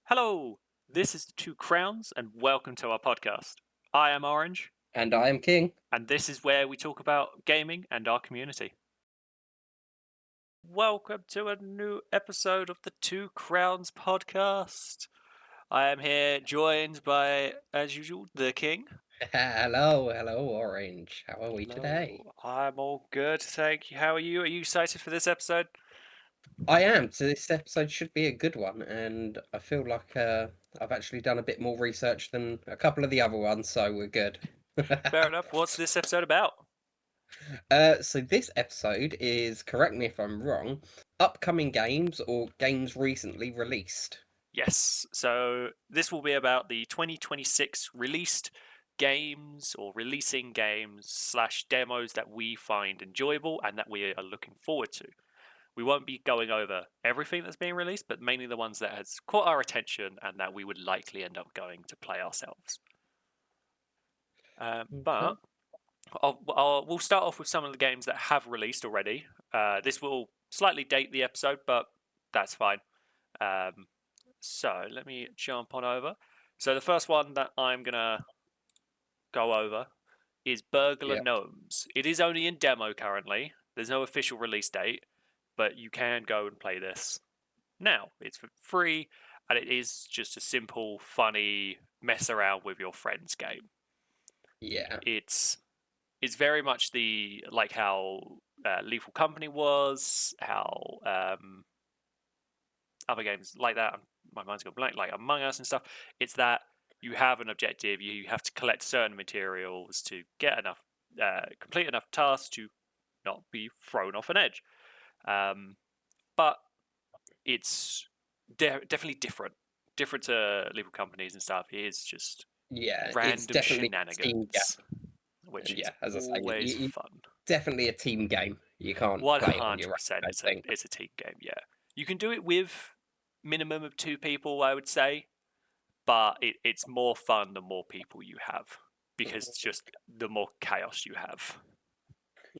Hello, this is the Two Crowns, and welcome to our podcast. I am Orange, And I am King. and this is where we talk about gaming and our community. Welcome to a new episode of the Two Crowns podcast. I am here joined by, as usual, the King. Hello, Orange. How are we today? Hello, I'm all good, thank you. How are you? Are you excited for this episode? I am. So this episode should be a good one, and I feel like I've actually done a bit more research than a couple of the other ones, so we're good. Fair enough. What's this episode about? So this episode is, correct me if I'm wrong, upcoming games or games recently released. Yes, so this will be about the 2026 released games or releasing games / demos that we find enjoyable and that we are looking forward to. We won't be going over everything that's being released, but mainly the ones that has caught our attention and that we would likely end up going to play ourselves. But we'll start off with some of the games that have released already. This will slightly date the episode, but that's fine. So let me jump on over. So the first one that I'm gonna go over is Burglar Yep. Gnomes. It is only in demo currently. There's no official release date, but you can go and play this now. It's for free, and it is just a simple, funny mess around with your friends game. Yeah. It's very much the like how Lethal Company was, how other games like that. My mind's gone blank, like Among Us and stuff. It's that you have an objective. You have to collect certain materials to get enough, complete enough tasks to not be thrown off an edge. But it's definitely different to Lethal Companies and stuff. It is just Yeah, it's random definitely a team shenanigans, which game. is Yeah, as I say, always fun. definitely a team game. You can't One play it on your hundred own, percent, I think. it's a team game. Yeah, you can do it with minimum of 2 people, I would say, but it's more fun the more people you have because it's just the more chaos you have.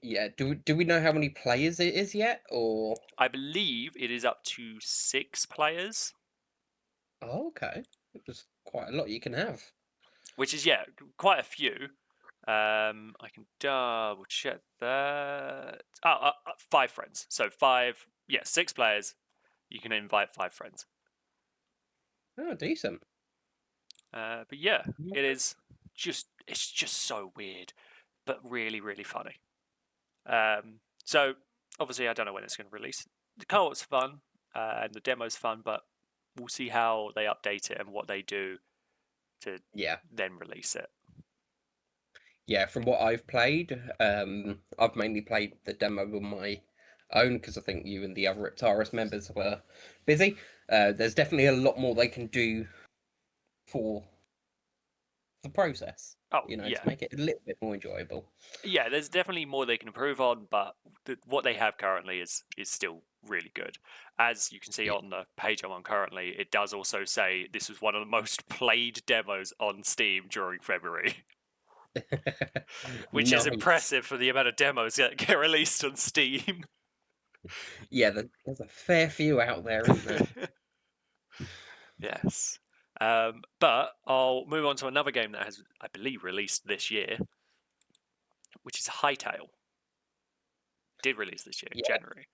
Yeah, do we know how many players it is yet, or? I believe it is up to 6 players, Oh, okay. There's quite a lot you can have. which is quite a few. I can double check that. 5 friends. So 6 players. You can invite 5 friends. Oh, decent. But yeah, it's just so weird, but really really funny. So obviously I don't know when it's going to release. The co-op's fun and the demo's fun, but we'll see how they update it and what they do to Yeah. then release it. Yeah, from what I've played, I've mainly played the demo on my own because I think you and the other Riptaris members were busy. There's definitely a lot more they can do for the process, Oh to make it a little bit more enjoyable. yeah. There's definitely more they can improve on, but what they have currently is still really good. As you can see Yeah. on the page I'm on currently, it does also say this was one of the most played demos on Steam during February. Which is Nice. impressive for the amount of demos that get released on Steam. Yeah, there's a fair few out there, isn't there? Yes. But I'll move on to another game that has, I believe, released this year, which is Hytale. Did release this year, Yeah, January.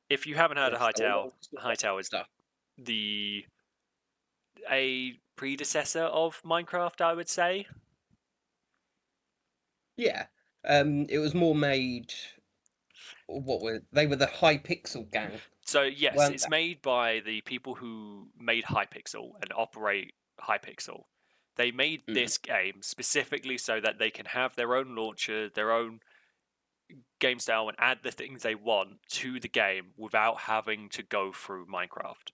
If you haven't heard of yes, a lot Hytale, of Hytale is stuff. the a predecessor of Minecraft, I would say. Yeah. It was more made. What were they? Were the Hypixel gang, So yes, weren't it's made by the people who made Hypixel and operate Hypixel. They made they? this game specifically so that they can have their own launcher, their own game style, and add the things they want to the game without having to go through Minecraft.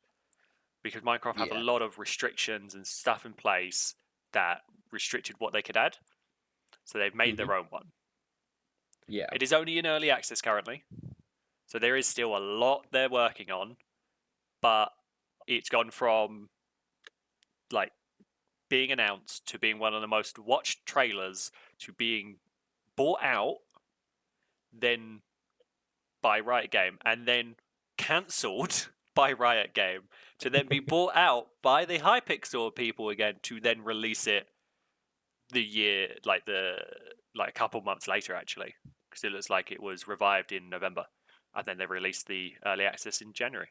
Because Minecraft have a Yeah. lot of restrictions and stuff in place that restricted what they could add. So they've made Hmm. their own one. Yeah. It is only in early access currently. So there is still a lot they're working on, but it's gone from like being announced to being one of the most watched trailers to being bought out, then by Riot Game, and then cancelled by Riot game to then be bought out by the Hypixel people again to then release it a couple months later, actually, because it looks like it was revived in November, and then they released the early access in January.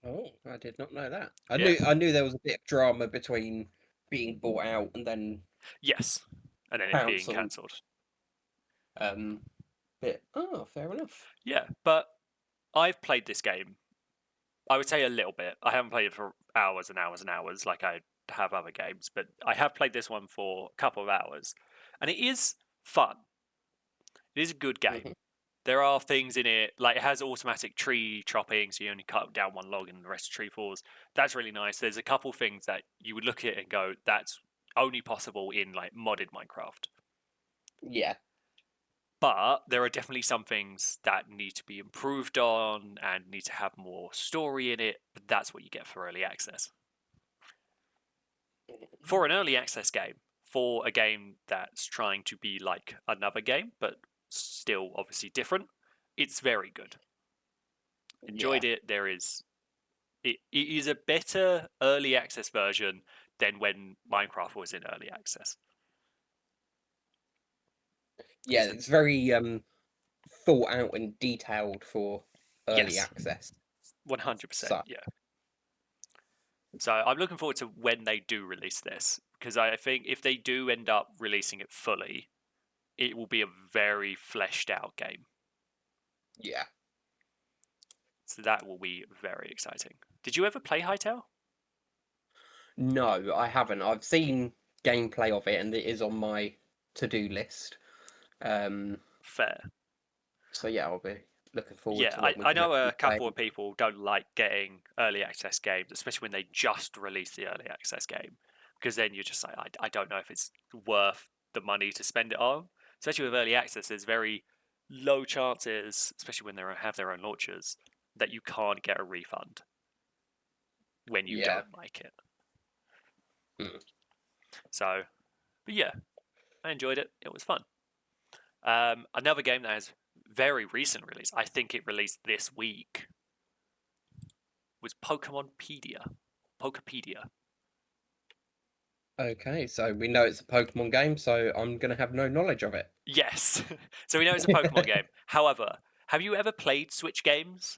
Oh, I did not know that. Yeah. I knew there was a bit of drama between being bought out and then Yes, and then it being cancelled. cancelled. Fair enough. Yeah, but I've played this game. I would say a little bit. I haven't played it for hours and hours and hours like I have other games, but I have played this one for a couple of hours, and it is fun. It is a good game. Mhm. There are things in it, like it has automatic tree chopping, so you only cut down one log and the rest of the tree falls. That's really nice. There's a couple things that you would look at it and go, that's only possible in like modded Minecraft. Yeah. But there are definitely some things that need to be improved on and need to have more story in it. But that's what you get for early access. For an early access game, for a game that's trying to be like another game, but still obviously different, it's very good. Enjoyed it. It is a better early access version than when Minecraft was in early access. Yeah, it's very thought out and detailed for early Yes, access. 100%. So, Yeah. So I'm looking forward to when they do release this, because I think if they do end up releasing it fully, it will be a very fleshed out game. yeah. So that will be very exciting. Did you ever play Hytale? No, I haven't. I've seen gameplay of it and it is on my to-do list. Fair. So yeah, I'll be looking forward Yeah, to when we I can know actually a play couple it. of people don't like getting early access games, especially when they just release the early access game, because then you're just like, I don't know if it's worth the money to spend it on. Especially with early access, there's very low chances, especially when they have their own launchers, that you can't get a refund when you Yeah. don't like it. Hmm. So, but yeah, I enjoyed it. It was fun. Another game that has very recent release, I think it released this week, was Pokemonpedia. Pokepedia. Okay, so we know it's a Pokemon game, so I'm gonna have no knowledge of it. Yes. So we know it's a Pokemon game. However, have you ever played Switch games?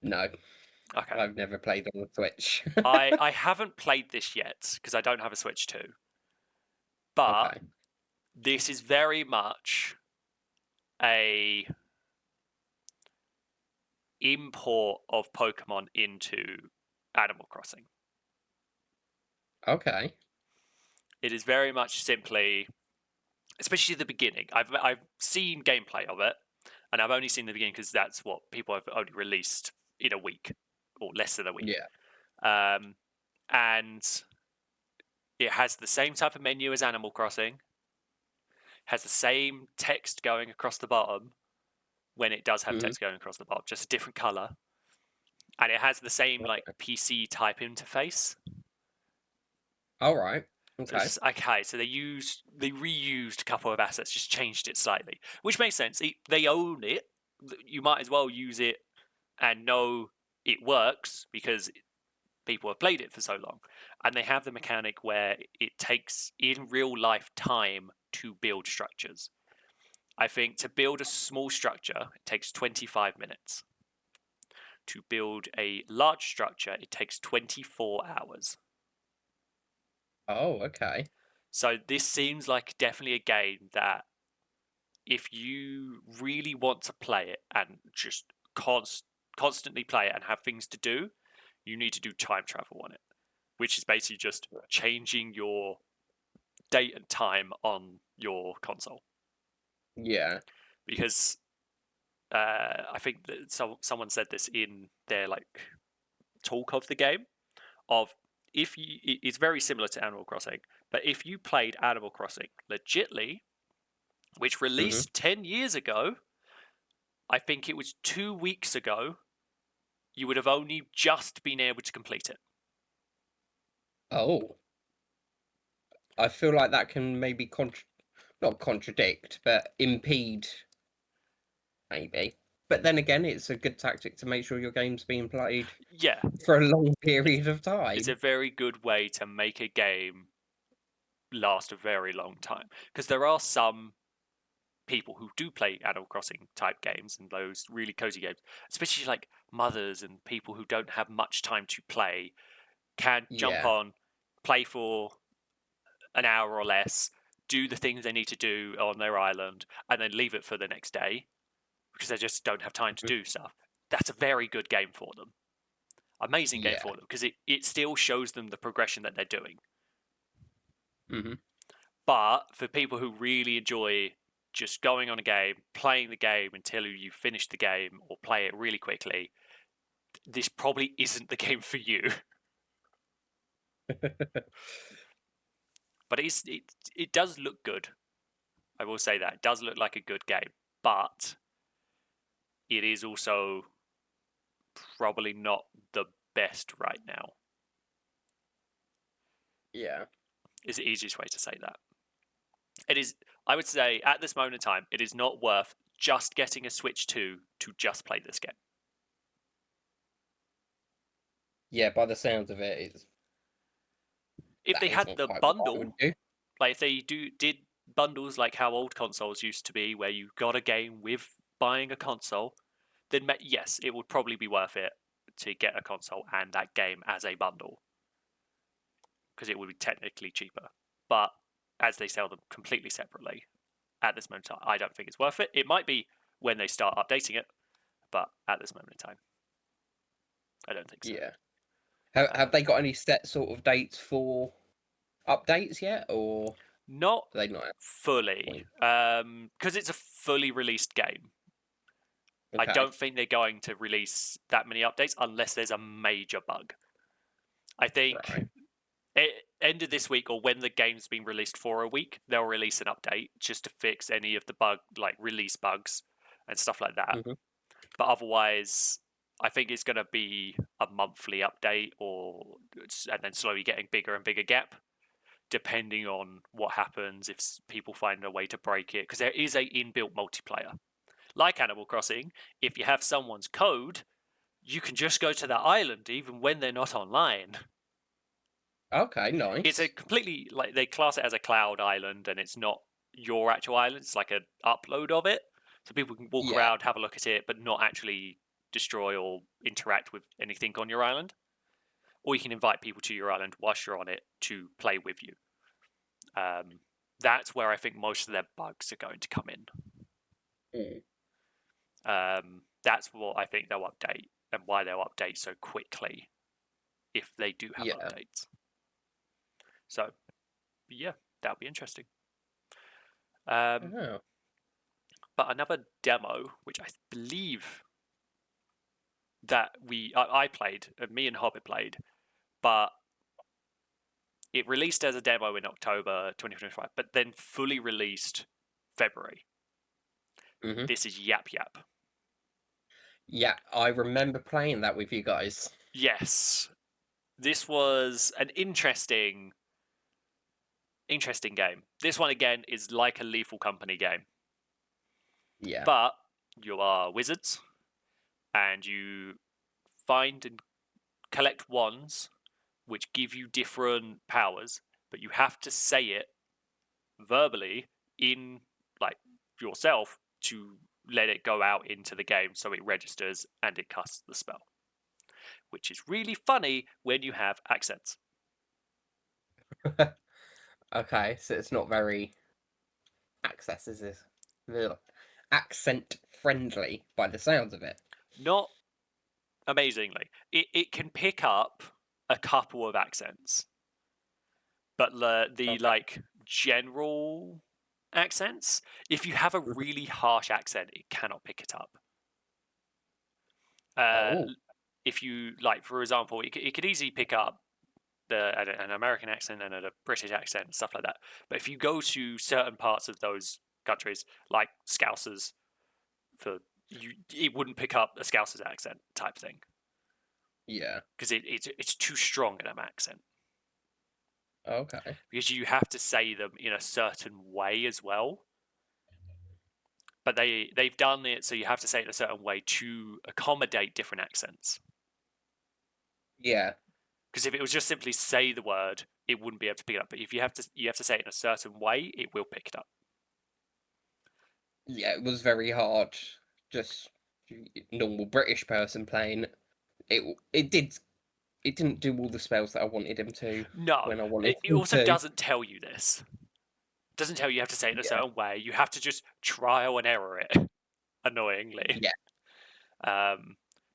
No, Okay. I've never played on the Switch. I haven't played this yet because I don't have a Switch 2. But Okay. this is very much a import of Pokemon into Animal Crossing. Okay. It is very much simply, especially the beginning. I've seen gameplay of it, and I've only seen the beginning because that's what people have only released in a week or less than a week. Yeah. And it has the same type of menu as Animal Crossing. Has the same text going across the bottom when it does have Mhm. text going across the bottom, just a different color. And it has the same like PC type interface. All right. So Okay. okay, so they reused a couple of assets, just changed it slightly, which makes sense. They own it. You might as well use it and know it works because people have played it for so long. And they have the mechanic where it takes in real life time to build structures. I think to build a small structure, it takes 25 minutes. To build a large structure, it takes 24 hours. Oh, okay. So this seems like definitely a game that if you really want to play it and just constantly play it and have things to do, you need to do time travel on it, which is basically just changing your date and time on your console. Yeah. Because I think that someone said this in their like talk of the game of if you it's very similar to Animal Crossing, but if you played Animal Crossing legitly, which Mhm. released 10 years ago, I think it was 2 weeks ago, you would have only just been able to complete it. Oh, I feel like that can maybe not contradict, but impede, maybe. but then again, it's a good tactic to make sure your game's being played Yeah, for a long period of it's time. a very good way to make a game last a very long time, because there are some people who do play Animal Crossing type games and those really cozy games, especially like mothers and people who don't have much time to play, can jump Yeah. on, play for an hour or less, do the things they need to do on their island, and then leave it for the next day because they just don't have time to Mhm. do stuff. That's a very good game for them. Amazing game Yeah. for them, because it still shows them the progression that they're doing. Hmm. But for people who really enjoy just going on a game, playing the game until you finish the game or play it really quickly, this probably isn't the game for you. But it does look good. I will say that it does look like a good game, but it is also probably not the best right now. Yeah. Is the easiest way to say that. It is. I would say at this moment in time, it is not worth just getting a Switch 2 to just play this game. Yeah, by the sounds of it, If that they had isn't the quite what I would bundle, do. like if they did bundles like how old consoles used to be, where you got a game with buying a console, then yes, it would probably be worth it to get a console and that game as a bundle, because it would be technically cheaper. But as they sell them completely separately, at this moment in time, I don't think it's worth it. It might be when they start updating it, but at this moment in time, I don't think so. Yeah. Have they got any set sort of dates for updates yet, or Not do they not have fully, one? because it's a fully released game. I Okay. don't think they're going to release that many updates unless there's a major bug. I think Right. end of this week, or when the game's been released for a week, they'll release an update just to fix any of the release bugs and stuff like that. Hmm. But otherwise, I think it's going to be a monthly update, and then slowly getting bigger and bigger gap, depending on what happens if people find a way to break it. Because there is a inbuilt multiplayer, like Animal Crossing. If you have someone's code, you can just go to that island even when they're not online. Okay, It's a nice. completely, like, they class it as a cloud island, and it's not your actual island. It's like an upload of it, so people can walk Yeah. around, have a look at it, but not actually destroy or interact with anything on your island. Or you can invite people to your island whilst you're on it to play with you. That's where I think most of their bugs are going to come in. That's what I think they'll update, and why they'll update so quickly if they do have Yeah. updates. So, yeah, that'll be interesting. Oh. But another demo, which I believe that I played, me and Hobbit played, but it released as a demo in October 2025, but then fully released February. Hmm. This is Yap Yap. Yeah, I remember playing that with you guys. Yes, this was an interesting game. This one again is like a Lethal Company game, Yeah. but you are wizards and you find and collect wands which give you different powers, but you have to say it verbally in, like, yourself to let it go out into the game so it registers and it casts the spell, which is really funny when you have accents. Okay, so it's not very accent friendly by the sounds of it. Not amazingly. It can pick up a couple of accents, but the Okay. like general accents, if you have a Mhm. really harsh accent, it cannot pick it up. Uh, Oh, if you, like, for example, it could easily pick up an American accent and a British accent and stuff like that. But if you go to certain parts of those countries, like Scousers, for you, it wouldn't pick up a Scousers accent type thing yeah. because it's too strong in an accent. Okay. Because you have to say them in a certain way as well. but they've done it so you have to say it in a certain way to accommodate different accents. Yeah. Because if it was just simply say the word, it wouldn't be able to pick it up. But if you have to say it in a certain way, it will pick it up. Yeah, it was very hard. Just normal British person playing it. It didn't do all the spells that I wanted him to No, when I wanted it him also to. doesn't tell you this. It doesn't tell you have to say it in a Yeah. certain way. You have to just trial and error it, annoyingly. Yeah.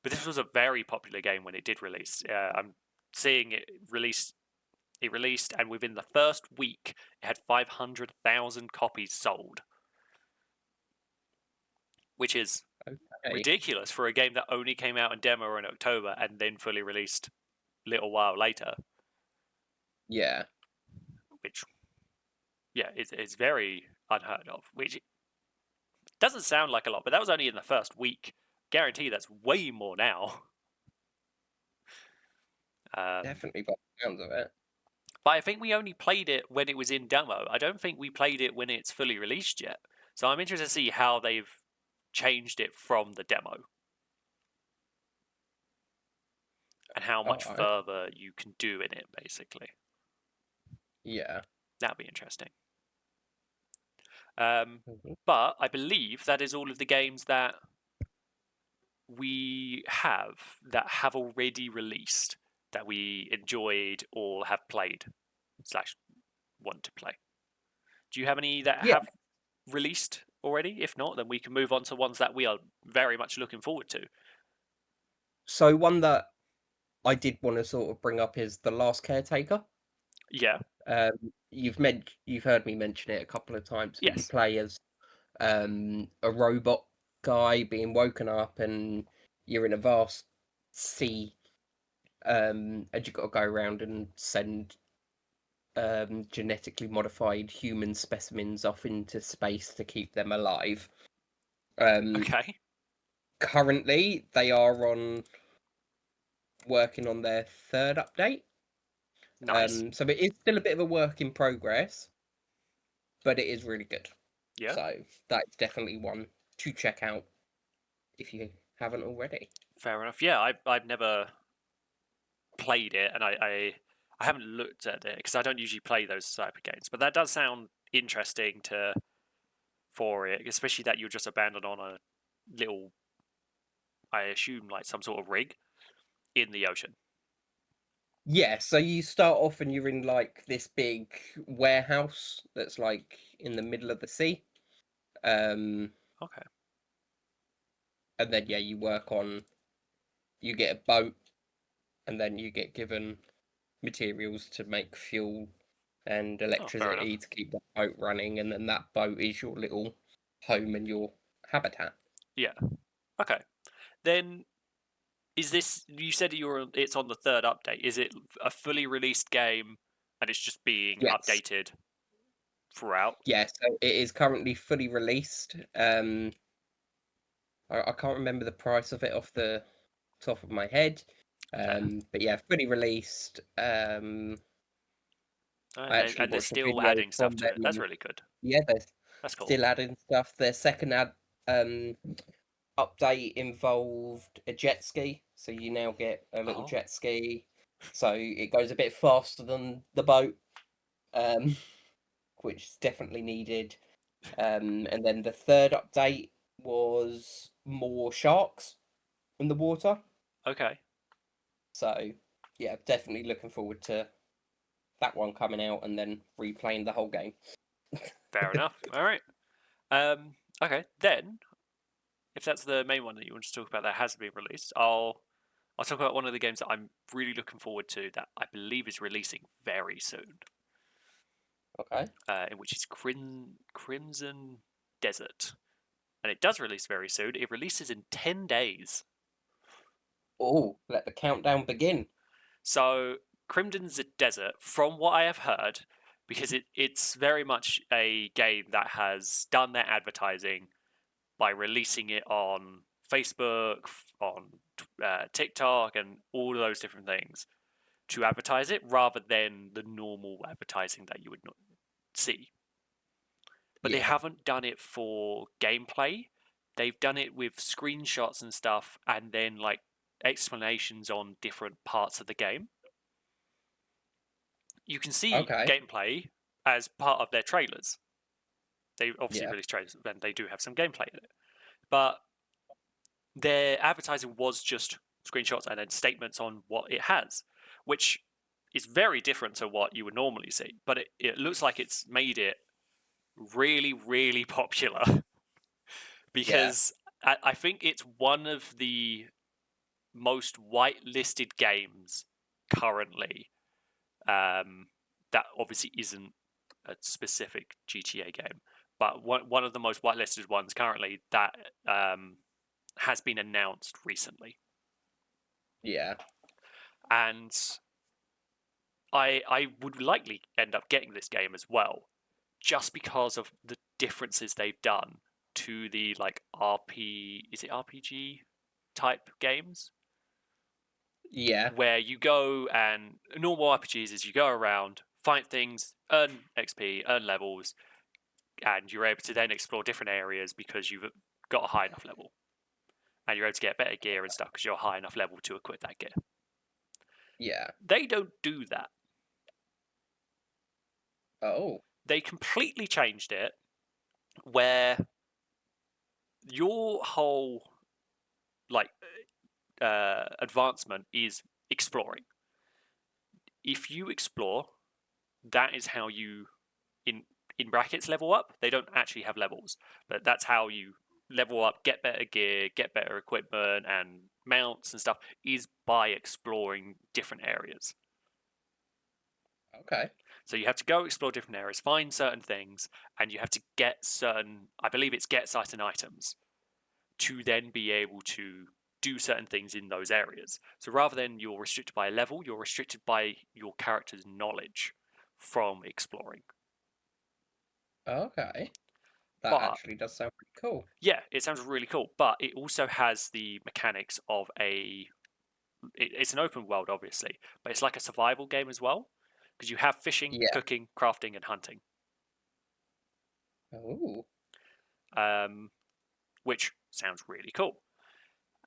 But this was a very popular game when it did release. I'm seeing it released. It released, and within the first week, it had 500,000 copies sold, which is Okay. ridiculous for a game that only came out in demo in October and then fully released a little while later. Yeah. Which, yeah, it's very unheard of. Which doesn't sound like a lot, but that was only in the first week. Guarantee that's way more now. Definitely by the sounds of it. But I think we only played it when it was in demo. I don't think we played it when it's fully released yet. So I'm interested to see how they've changed it from the demo and how much Alright. further you can do in it, basically. Yeah. That'll be interesting. Mhm. But I believe that is all of the games that we have that have already released that we enjoyed or have played / want to play. Do you have any that Yeah. have released already? If not, then we can move on to ones that we are very much looking forward to. So one that I did want to sort of bring up is The Last Caretaker. Yeah. You've heard me mention it a couple of times, but you Yes. play as a robot guy being woken up, and you're in a vast sea, and you've got to go around and send genetically modified human specimens off into space to keep them alive. Okay. Currently, they are working on their third update. Nice. So it is still a bit of a work in progress, but it is really good. Yeah. So that's definitely one to check out if you haven't already. Fair enough. Yeah, I've never played it, and I haven't looked at it because I don't usually play those type of games. But that does sound interesting for it, especially that you're just abandoned on a little, I assume, like some sort of rig in the ocean. Yeah, so you start off and you're in like this big warehouse that's like in the middle of the sea. Um, Okay. and then yeah, you get a boat, and then you get given materials to make fuel and Oh, fair enough. electricity to keep the boat running, and then that boat is your little home and your habitat. Yeah. Okay. Then is this? You said it's on the third update. Is it a fully released game and it's just being Yes. updated throughout? Yeah, so it is currently fully released. I can't remember the price of it off the top of my head. Fair. But yeah, fully released. I actually And they're watched a still video adding stuff from to it. them, That's and really good. yeah, they're That's cool. still adding stuff. Their second um update involved a jet ski, so you now get a little Oh, jet ski. So it goes a bit faster than the boat, um, which is definitely needed. And then the third update was more sharks in the water. okay. So yeah, definitely looking forward to that one coming out and then replaying the whole game. Fair enough. All right. Okay. Then, if that's the main one that you want to talk about that has been released, I'll talk about one of the games that I'm really looking forward to that I believe is releasing very soon. Okay. In which is Crimson Desert, and it does release very soon. It releases in 10 days. Oh, let the countdown begin. So Crimson Desert, from what I have heard, because it's very much a game that has done their advertising by releasing it on Facebook, on TikTok, and all of those different things to advertise it rather than the normal advertising that you would not see. but they Yeah. haven't done it for gameplay. They've done it with screenshots and stuff, and then like explanations on different parts of the game. You can see Okay. gameplay as part of their trailers. They obviously Yeah. release trailers, and they do have some gameplay in it. But their advertising was just screenshots and then statements on what it has, which is very different to what you would normally see. But it looks like it's made it really, really popular Yeah. because I think it's one of the most whitelisted games currently. That obviously isn't a specific GTA game, but one of the most whitelisted ones currently that has been announced recently. Yeah. And I would likely end up getting this game as well, just because of the differences they've done to the like is it RPG type games Yeah. where you go and normal RPGs is you go around, fight things, earn XP, earn levels, and you're able to then explore different areas because you've got a high enough level, and you're able to get better gear and stuff because you're a high enough level to equip that gear. Yeah. They don't do that. Oh. They completely changed it where your whole like advancement is exploring. If you explore, that is how you in brackets level up. They don't actually have levels, but that's how you level up, get better gear, get better equipment and mounts and stuff, is by exploring different areas. Okay. So you have to go explore different areas, find certain things, and you have to get certain, I believe it's get certain items to then be able to do certain things in those areas. So rather than you're restricted by a level, you're restricted by your character's knowledge from exploring. Okay. That But actually does sound pretty cool. yeah, it sounds really cool. But it also has the mechanics of it's an open world, obviously, but it's like a survival game as well, because you have fishing, Yeah. cooking, crafting, and hunting, Oh. which sounds really cool.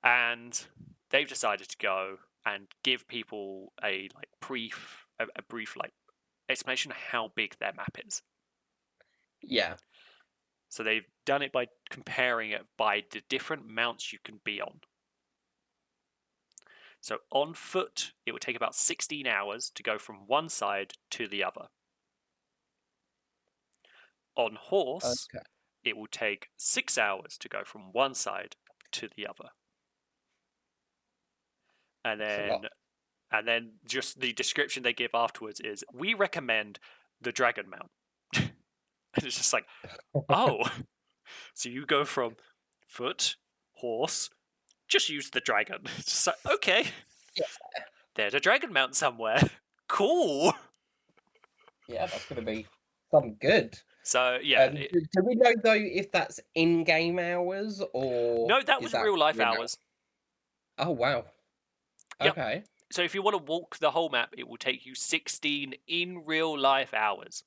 And they've decided to go and give people a brief like explanation of how big their map is. Yeah. So they've done it by comparing it by the different mounts you can be on. So on foot, it would take about 16 hours to go from one side to the other. On horse, Okay. it will take 6 hours to go from one side to the other. And That's a then lot. and then just the description they give afterwards is, we recommend the dragon mount. And it's just like, oh, so you go from foot, horse, just use the dragon. It's just like, okay, Yeah. there's a dragon mount somewhere. Cool. Yeah, that's going to be some good. So yeah, Do we know though if that's in-game hours or no, that is was that real life remote? hours. Oh wow. Yep. Okay. So if you want to walk the whole map, it will take you 16 in real life hours.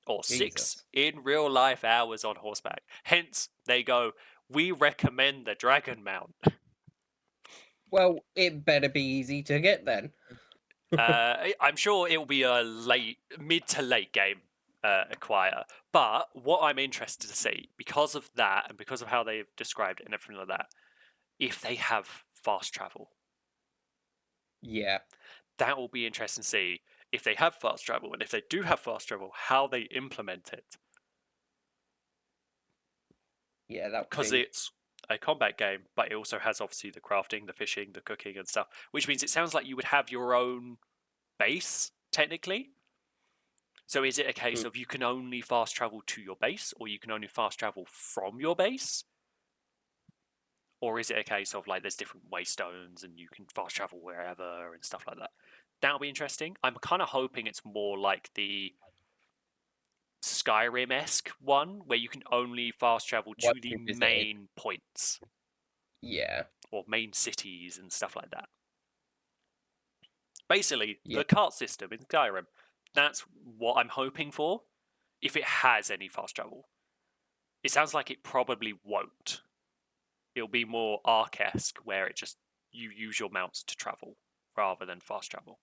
Or 6 Jesus. in real life hours on horseback. Hence, they go, we recommend the dragon mount. Well, it better be easy to get then. I'm sure it will be a mid to late game acquire. But what I'm interested to see, because of that and because of how they've described it and everything like that, if they have fast travel, Yeah. that will be interesting to see if they have fast travel, and if they do have fast travel, how they implement it. Yeah, that would Because be. it's a combat game, but it also has obviously the crafting, the fishing, the cooking, and stuff, which means it sounds like you would have your own base, technically. So is it a case Mm. of you can only fast travel to your base, or you can only fast travel from your base? Or is it a case of like there's different waystones and you can fast travel wherever and stuff like that? That'll be interesting. I'm kind of hoping it's more like the Skyrim-esque one, where you can only fast travel What to the you visited. main points Yeah. or main cities and stuff like that. Basically, Yeah. the cart system in Skyrim. That's what I'm hoping for. if it has any fast travel. It sounds like it probably won't. It'll be more Ark-esque, where it just you use your mounts to travel rather than fast travel.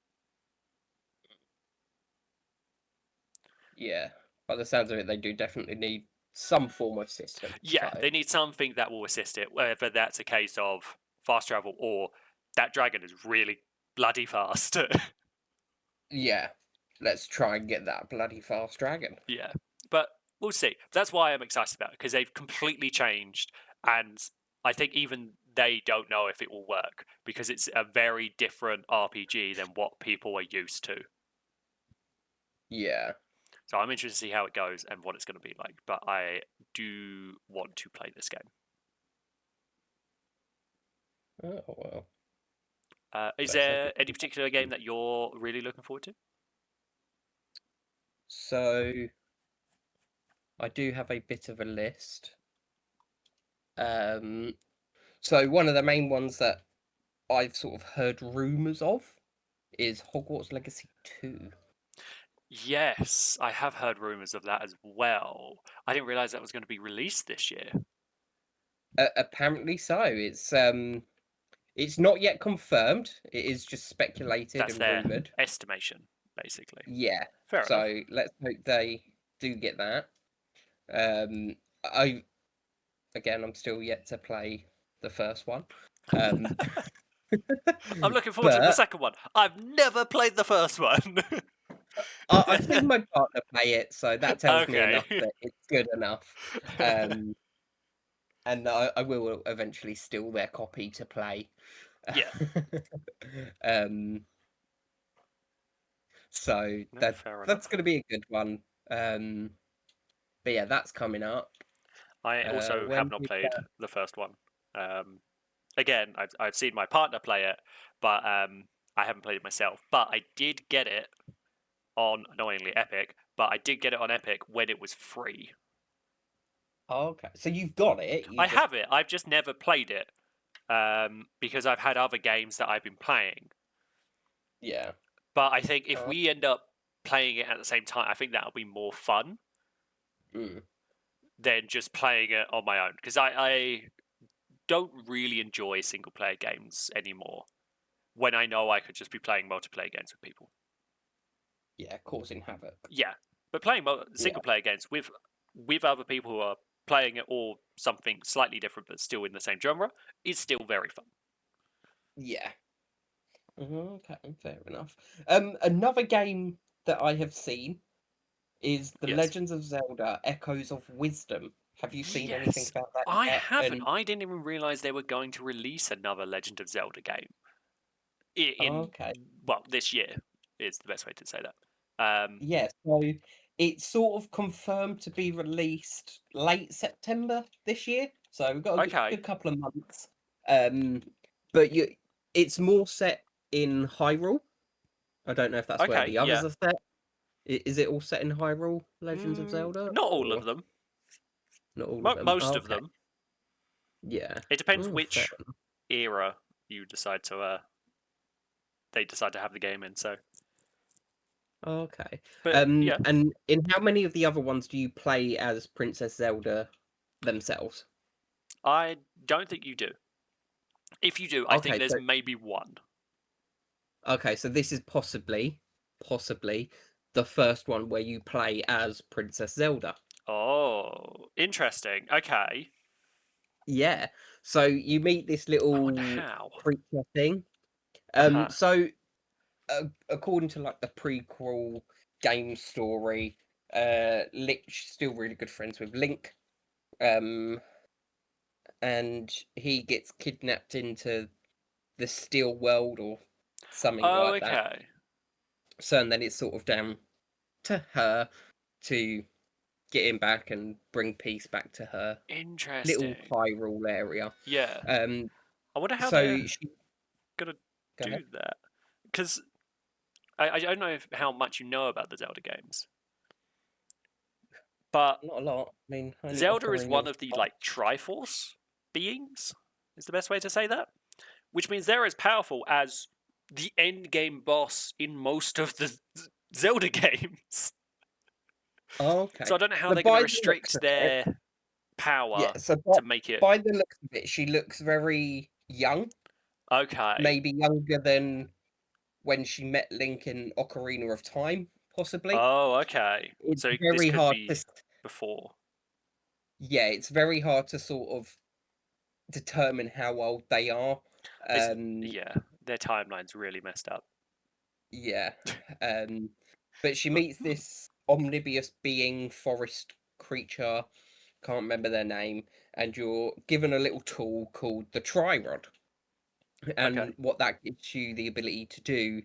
Yeah, by the sounds of it, they do definitely need some form of system. Yeah, so- they need something that will assist it, whether that's a case of fast travel or that dragon is really bloody fast. Yeah, let's try and get that bloody fast dragon. Yeah, but we'll see. That's why I'm excited about it, because they've completely changed, and I think even they don't know if it will work because it's a very different RPG than what people are used to. Yeah. So I'm interested to see how it goes and what it's going to be like. But I do want to play this game. Oh well. Is Let's there hope any particular game that you're really looking forward to? So, I do have a bit of a list. So one of the main ones that I've sort of heard rumors of is Hogwarts Legacy 2. Yes, I have heard rumors of that as well. I didn't realize that was going to be released this year. Apparently so. It's not yet confirmed. It is just speculated That's and their rumored. estimation, basically. Yeah. Fair enough. So let's hope they do get that. I'm still yet to play the first one. I'm looking forward to the but- second one. I've never played the first one. I've seen my partner play it, so that tells me Okay. enough that it's good enough. And I will eventually steal their copy to play. Yeah. So No, that's fair enough. going to be a good one. But yeah, that's coming up. I also when have not is played the first one. Again, I've seen my partner play it, but I haven't played it myself. But I did get it on, annoyingly, Epic. But I did get it on Epic when it was free. Oh, okay, so you've got it. I have it. I've just never played it because I've had other games that I've been playing. Yeah. But I think if Oh. we end up playing it at the same time, I think that'll be more fun than just playing it on my own. Because I don't really enjoy single player games anymore when I know I could just be playing multiplayer games with people. Yeah, causing havoc. Yeah, but playing single player games with other people who are playing it or something slightly different but still in the same genre is still very fun. Yeah. Okay, fair enough. Another game that I have seen is The Yes. Legends of Zelda: Echoes of Wisdom. Have you seen anything Yes. about that I yet? haven't. And- I didn't even realize they were going to release another Legend of Zelda game. Okay. Well, this year is the best way to say that. Yeah, so it's sort of confirmed to be released late September this year. So we've got a good couple of months. But it's more set in Hyrule. I don't know if that's where the others are set. Is it all set in Hyrule, Legends of Zelda? Not all of them. Not all of them. Most of them. Yeah. It depends which era you decide to. They decide to have the game in. So. Okay. But, yeah. And in how many of the other ones do you play as Princess Zelda themselves? I don't think you do. If you do, I think there's maybe one. Okay, so this is possibly the first one where you play as Princess Zelda. Oh, interesting. Okay. Yeah. So you meet this little creature thing. So according to like the prequel game story, Lich's still really good friends with Link. And he gets kidnapped into the Steel World or something like that. So and then it's sort of down to her to get him back and bring peace back to her little Hyrule area. Yeah. I wonder how they're gonna do that, because I don't know how much you know about the Zelda games, but not a lot. I mean, Zelda is one of the Triforce beings. Is the best way to say that, which means they're as powerful as the end game boss in most of the Zelda games. Oh, okay. So I don't know how So they're going by to the looks restrict of it, their yeah. power So to make it by the looks of it, she looks very young, okay. maybe younger than when she met Link in Ocarina of Time, possibly. Oh, okay. It's So this very could hard to, be before. yeah, it's very hard to sort of determine how old they are. It's Um, yeah, their timeline's really messed up. yeah. But she meets this omnivorous being, forest creature, can't remember their name, and you're given a little tool called the Tri-Rod. Okay. And what that gives you the ability to do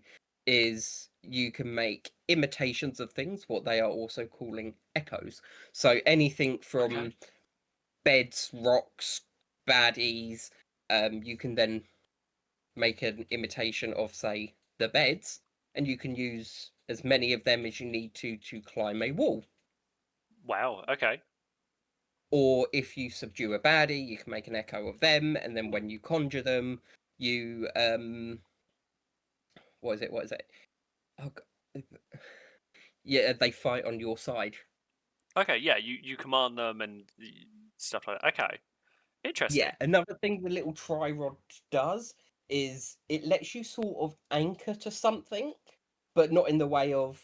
is you can make imitations of things, what they are also calling echoes. So anything Okay. from beds, rocks, baddies, you can then make an imitation of, say, the beds, and you can use as many of them as you need to climb a wall. Wow. Okay. Or if you subdue a baddie, you can make an echo of them, and then when you conjure them, you what is it? What is it? Oh, yeah, they fight on your side. Okay. Yeah. You command them and stuff like that. Okay. Yeah, Interesting. another thing the little tri-rod does is it lets you sort of anchor to something, but not in the way of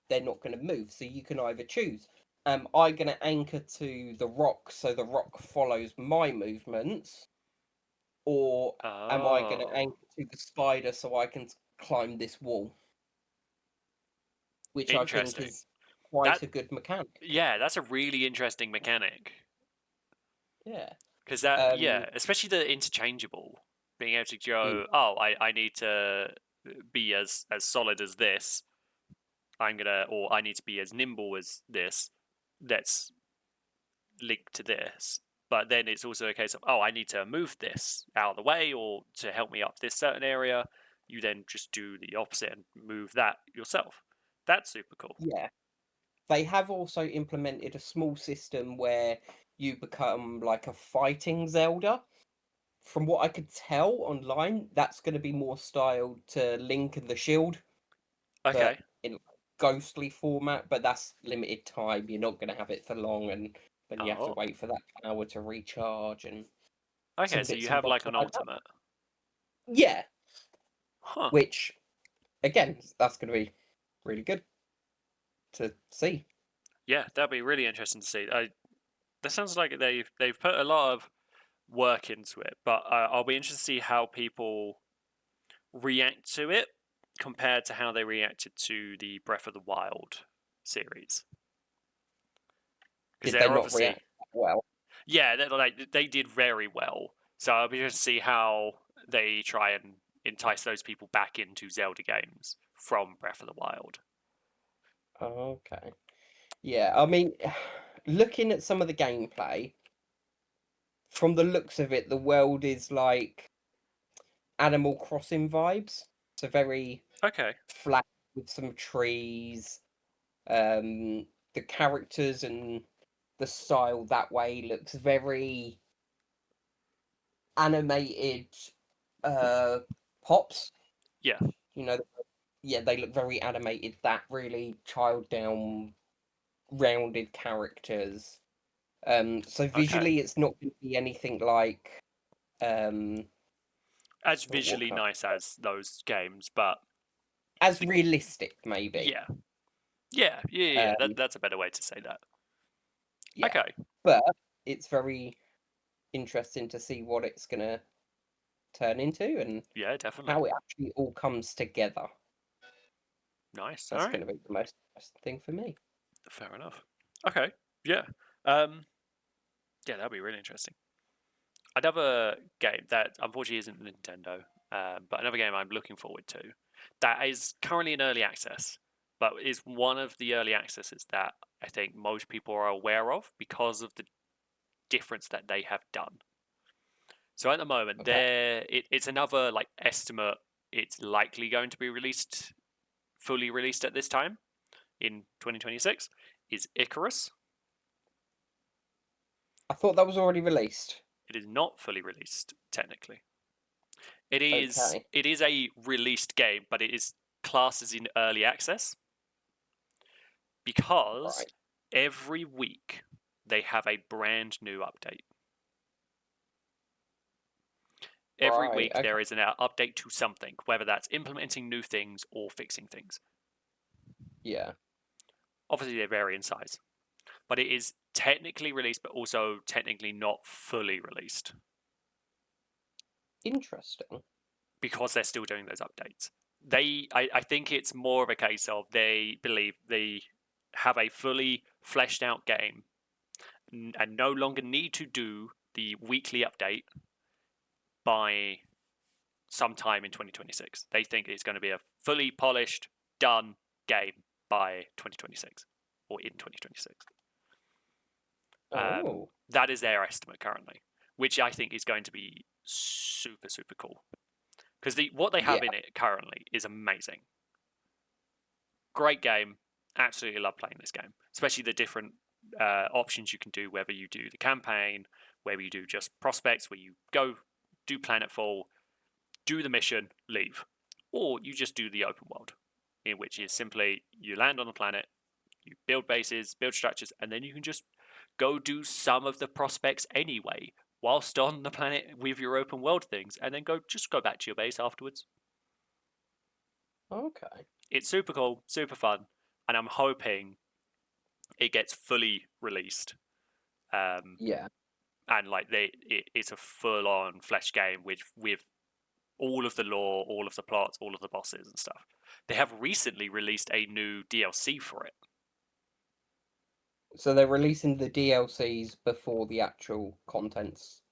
they're not going to move. So you can either choose, am I going to anchor to the rock so the rock follows my movements, or am I going to Oh, anchor to the spider so I can climb this wall? Which I think interesting. is That quite a good mechanic. yeah, that's a really interesting mechanic. Yeah. Because that, Um. yeah, especially the interchangeable, being able to mm, go, oh, I need to be as solid as this. I'm gonna, or I need to be as nimble as this. Let's link to this. But then it's also a case of, oh, I need to move this out of the way, or to help me up this certain area. You then just do the opposite and move that yourself. That's super cool. Yeah. They have also implemented a small system where you become like a fighting Zelda. From what I could tell online, that's going to be more styled to Link and the Shield, Okay. but in ghostly format. But that's limited time. You're not going to have it for long, and then you have to Oh. wait for that power to recharge and Okay, some so you bits and have bobs like an like that. ultimate. Yeah, Huh. which again, that's going to be really good to see. Yeah, that'd be really interesting to see. That sounds like they've put a lot of work into it, but I'll be interested to see how people react to it compared to how they reacted to the Breath of the Wild series. Because Did they they're not obviously, react well? yeah, they did very well. So I'll be interested to see how they try and entice those people back into Zelda games from Breath of the Wild. Okay. Yeah, I mean, looking at some of the gameplay, from the looks of it, the world is like Animal Crossing vibes. So very Okay, flat with some trees. The characters and the style that way looks very animated uh pops. yeah, You know, yeah, they look very animated, that really child down rounded characters. So okay. visually it's not gonna be anything like um As what visually can I, nice as those games, but as the, realistic maybe. yeah, yeah. Um, That's a better way to say that. yeah, Okay, but it's very interesting to see what it's gonna turn into and yeah, definitely. how it actually all comes together. Nice. All That's right, gonna be the most interesting thing for me. fair enough. Okay, yeah, um, yeah, that'd be really interesting. Another game that unfortunately isn't Nintendo, but another game I'm looking forward to that is currently in early access, but is one of the early accesses that I think most people are aware of because of the difference that they have done. So at the moment, Okay. it's another like estimate. It's likely going to be fully released at this time in 2026. Is Icarus? I thought that was already released. It is not fully released technically. It is Okay. it is a released game, but it is classed as in early access because Right. every week they have a brand new update. Every Right, week okay. there is an update to something, whether that's implementing new things or fixing things. Yeah. Obviously, they vary in size, but it is technically released, but also technically not fully released Interesting. because they're still doing those updates. I think it's more of a case of they believe they have a fully fleshed out game and no longer need to do the weekly update by sometime in 2026. They think it's going to be a fully polished, done game by 2026 or in 2026. Oh. That is their estimate currently, which I think is going to be super, super cool. Because what they have Yeah. in it currently is amazing. Great game. Absolutely love playing this game, especially the different options you can do, whether you do the campaign, whether you do just prospects, where you go do planetfall, do the mission, leave, or you just do the open world, in which is simply you land on the planet, you build bases, build structures, and then you can just go do some of the prospects anyway, whilst on the planet with your open world things, and then go back to your base afterwards. Okay. It's super cool, super fun, and I'm hoping it gets fully released. Yeah. And like it's a full-on flesh game with all of the lore, all of the plots, all of the bosses and stuff. They have recently released a new DLC for it. So they're releasing the DLCs before the actual contents.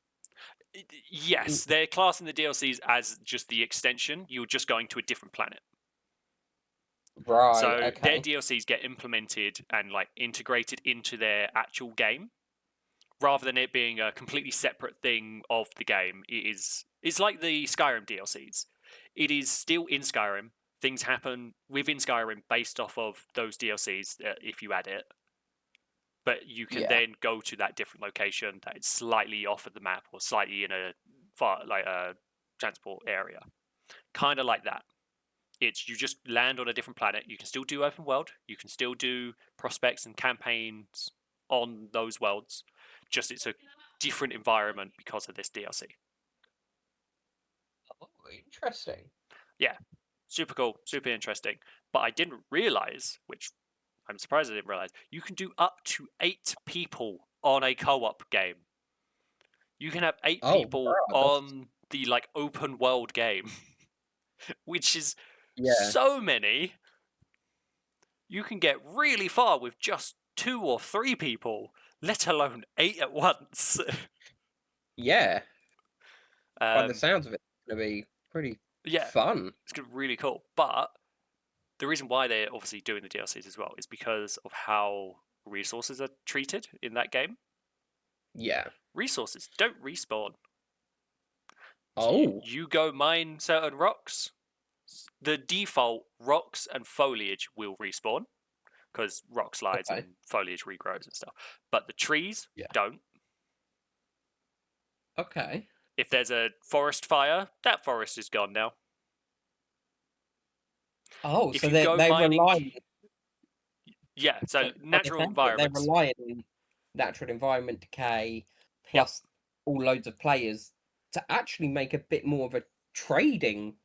Yes, they're classing the DLCs as just the extension. You're just going to a different planet. Right. So Okay. their DLCs get implemented and like integrated into their actual game, rather than it being a completely separate thing of the game. It's like the Skyrim DLCs. It is still in Skyrim. Things happen within Skyrim based off of those DLCs if you add it. But you can Yeah. then go to that different location that is slightly off of the map or slightly in a transport area. Kind of like that. It's you just land on a different planet. You can still do open world. You can still do prospects and campaigns on those worlds. Just it's a different environment because of this DLC. Oh, interesting. Yeah, super cool, super interesting. But I didn't realize, which I'm surprised I didn't realize, you can do up to 8 people on a co-op game. You can have 8 Oh, people right. on the like open world game, which is Yeah. so many. You can get really far with just 2 or 3 people, let alone 8 at once. Yeah. By the um, sounds of it, it's gonna be pretty yeah, fun. it's gonna be really cool. But the reason why they're obviously doing the DLCs as well is because of how resources are treated in that game. Yeah. Resources don't respawn. Oh. You go mine certain rocks, the default rocks and foliage will respawn because rock slides Okay. and foliage regrows and stuff. But the trees Yeah. don't. Okay. If there's a forest fire, that forest is gone now. Oh, If so you they go they mining, rely. yeah, so So by the natural sounds of it, they're environments. relying on natural environment decay Yep. plus all loads of players to actually make a bit more of a trading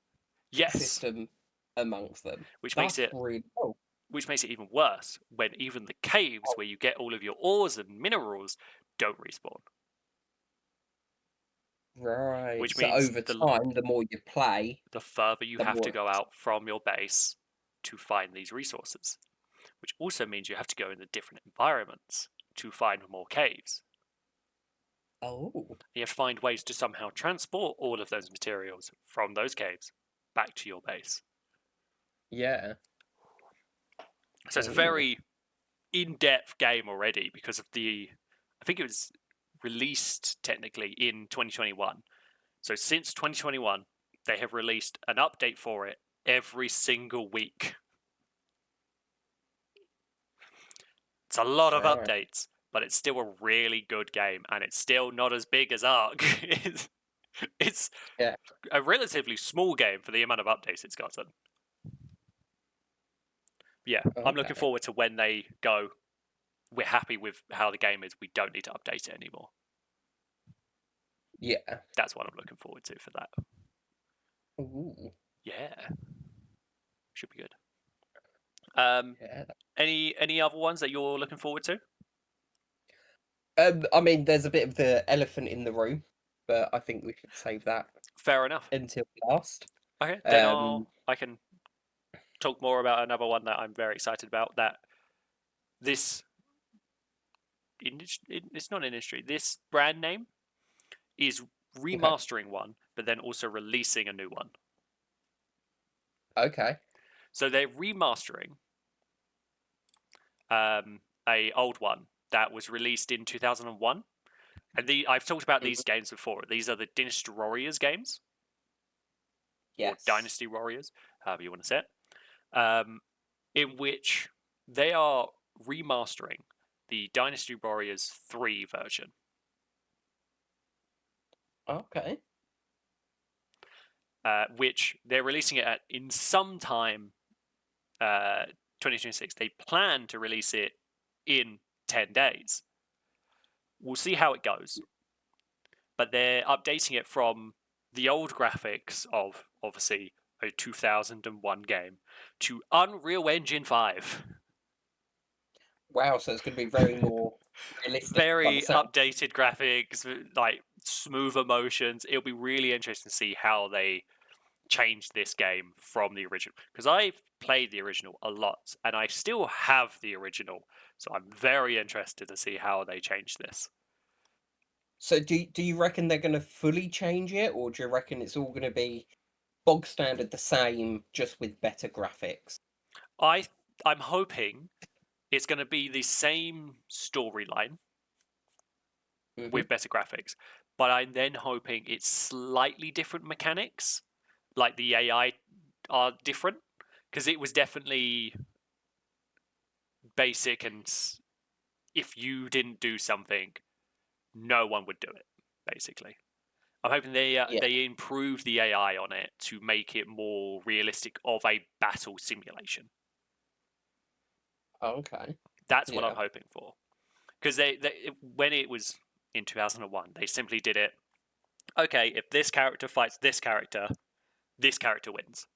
Yes, system amongst them. which makes That's it really cool. even worse when even the caves Oh, where you get all of your ores and minerals don't respawn. right. Which So means over time, the more you play, the further you the have to more. go out from your base to find these resources. Which also means you have to go in the different environments to find more caves. Oh, You have to find ways to somehow transport all of those materials from those caves back to your base. yeah. So it's a Oh, very in-depth game already because of I think it was released technically in 2021. So since 2021, they have released an update for it every single week. It's a lot of right. updates, but it's still a really good game, and it's still not as big as Ark. It's Yeah. a relatively small game for the amount of updates it's gotten. Yeah, I'm looking Okay. forward to when they go we're happy with how the game is. We don't need to update it anymore. Yeah. That's what I'm looking forward to for that. Ooh. Yeah, should be good. Yeah. Any other ones that you're looking forward to? I mean, there's a bit of the elephant in the room, but I think we should save that Fair enough. until last. Okay, then Um, I can talk more about another one that I'm very excited about. That this it's not an industry. This brand name is remastering one, but then also releasing a new one. Okay. So they're remastering a old one that was released in 2001. And I've talked about these games before. These are the Dynasty Warriors games. Yes. Or Dynasty Warriors, however you want to say it. In which they are remastering the Dynasty Warriors 3 version. Okay. Which they're releasing it in some time 2026. They plan to release it in 10 days. We'll see how it goes. But they're updating it from the old graphics of, obviously, a 2001 game to Unreal Engine 5. Wow, so it's going to be very more realistic. Very updated graphics, like smoother motions. It'll be really interesting to see how they change this game from the original. Because I've played the original a lot, and I still have the original. So I'm very interested to see how they change this. So do you reckon they're going to fully change it, or do you reckon it's all going to be bog standard the same, just with better graphics? I'm hoping it's going to be the same storyline with better graphics, but I'm then hoping it's slightly different mechanics, like the AI are different, because it was definitely basic, and if you didn't do something, no one would do it, basically. I'm hoping they improve the AI on it to make it more realistic of a battle simulation. Okay. That's what I'm hoping for. Because when it was in 2001, they simply did it. Okay, if this character fights this character wins.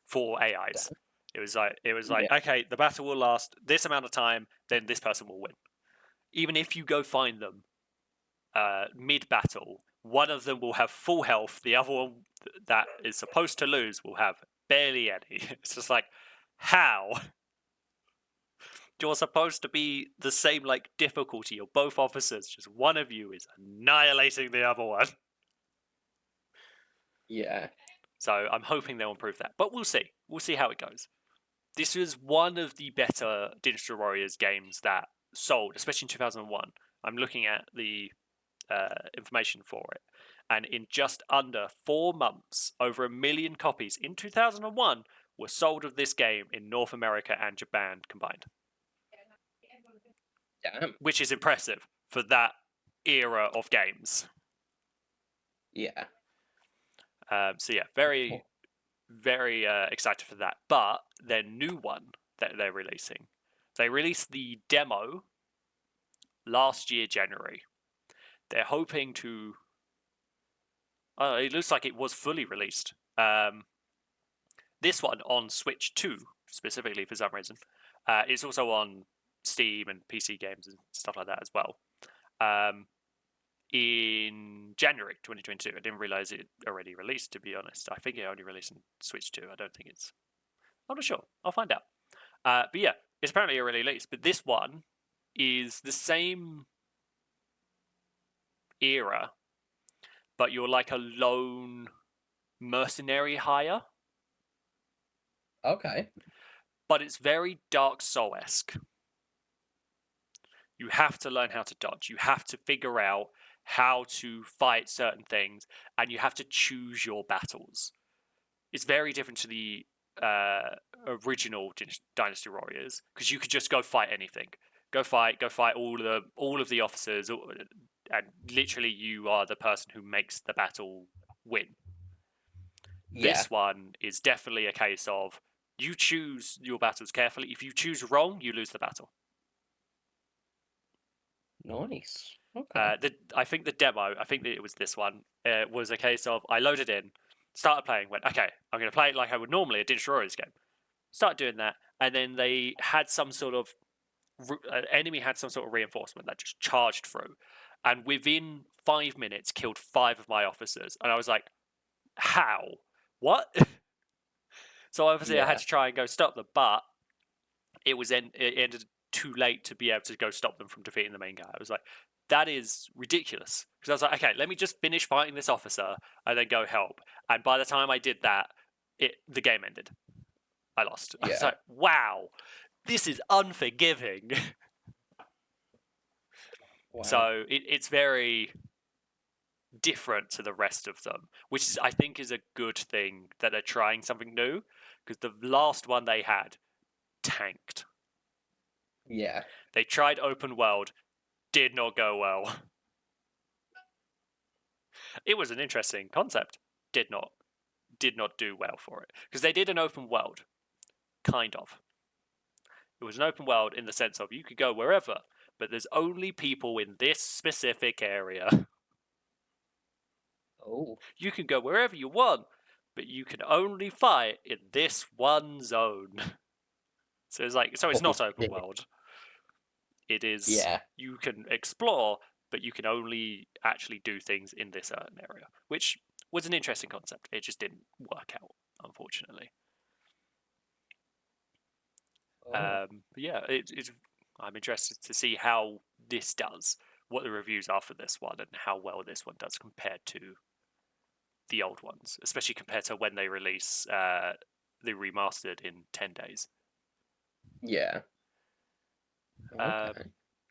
For AIs, it was like okay, the battle will last this amount of time, then this person will win. Even if you go find them mid battle, one of them will have full health. The other one that is supposed to lose will have barely any. It's just like, how? You're supposed to be the same like difficulty. You're both officers. Just one of you is annihilating the other one. Yeah. So I'm hoping they'll improve that, but we'll see. We'll see how it goes. This was one of the better Dynasty Warriors games that sold, especially in 2001. I'm looking at the information for it, and in just under 4 months, over 1 million copies in 2001 were sold of this game in North America and Japan combined. Damn. Which is impressive for that era of games. Yeah. So yeah, very, very excited for that. But their new one that they're releasing, they released the demo last year, January. They're hoping to... it looks like it was fully released. This one on Switch 2, specifically for some reason. It's also on Steam and PC games and stuff like that as well. In January 2022. I didn't realize it already released, to be honest. I think it only released on Switch 2. I don't think it's... I'm not sure. I'll find out. But yeah, it's apparently already released. But this one is the same era, but you're like a lone mercenary hire. Okay. But it's very Dark Soul-esque. You have to learn how to dodge. You have to figure out how to fight certain things, and you have to choose your battles. It's very different to the original Dynasty Warriors, because you could just go fight anything. Go fight all of the officers, and literally you are the person who makes the battle win. Yeah. This one is definitely a case of You choose your battles carefully. If you choose wrong, you lose the battle. Nice. Okay. I think the demo, I think that it was this one, was a case of I loaded in, started playing, went, okay, I'm going to play it like I would normally a Destroyers game. Started doing that, and then they had some sort of enemy had some sort of reinforcement that just charged through, and within 5 minutes killed 5 of my officers, and I was like, how? What? So obviously I had Yeah. to try and go stop them, but it ended too late to be able to go stop them from defeating the main guy. I was like, that is ridiculous. Because I was like, okay, let me just finish fighting this officer and then go help. And by the time I did that, the game ended. I lost. I was Yeah. like, wow, this is unforgiving. Wow. So it's very different to the rest of them, which is, I think, is a good thing that they're trying something new. Because the last one they had tanked. Yeah. They tried open world, did not go well. It was an interesting concept. Did not do well for it, because they did an open world, kind of. It was an open world in the sense of you could go wherever, but there's only people in this specific area. Oh. You can go wherever you want, but you can only fight in this one zone. So it's not open world. It is, Yeah. you can explore, but you can only actually do things in this certain area, which was an interesting concept. It just didn't work out, unfortunately. Oh. But yeah, I'm interested to see how this does, what the reviews are for this one, and how well this one does compared to the old ones, especially compared to when they release the remastered in 10 days. Yeah. Um, Okay.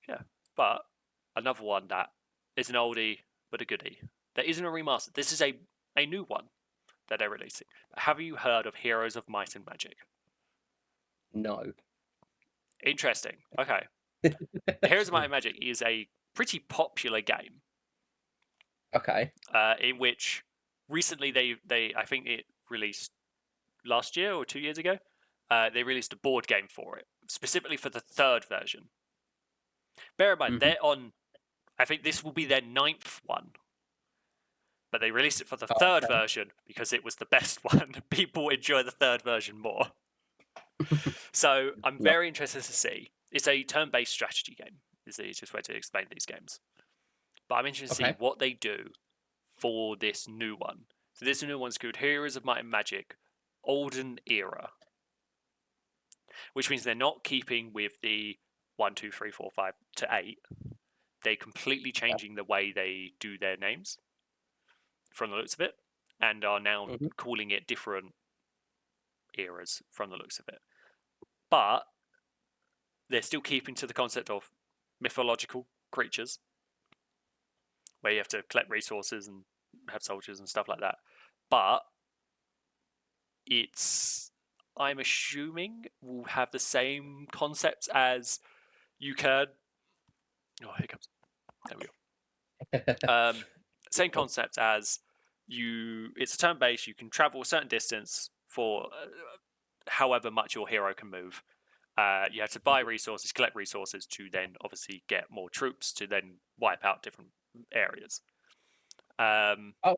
yeah, but another one that is an oldie but a goodie. There isn't a remaster. This is a new one that they're releasing. Have you heard of Heroes of Might and Magic? No. Interesting. Okay. Heroes of Might and Magic is a pretty popular game. Okay. In which recently they I think it released last year or 2 years ago. They released a board game for it, specifically for the third version. Bear in mind, Mhm. they're on. I think this will be their 9th one, but they released it for the Oh, third okay. version because it was the best one. People enjoy the third version more. So I'm No. very interested to see. It's a turn-based strategy game. Is the easiest way to explain these games. But I'm interested to see Okay. what they do for this new one. So this new one's called Heroes of Might and Magic, Olden Era, which means they're not keeping with the 1, 2, 3, 4, 5 to 8. They're completely changing the way they do their names from the looks of it, and are now Mhm. calling it different eras from the looks of it. But they're still keeping to the concept of mythological creatures, where you have to collect resources and have soldiers and stuff like that. But it's, I'm assuming, will have the same concepts as you can. Oh, here comes. There we go. Same concept as you. It's a turn based. You can travel a certain distance for however much your hero can move. You have to buy resources, collect resources to then obviously get more troops to then wipe out different areas. Oh.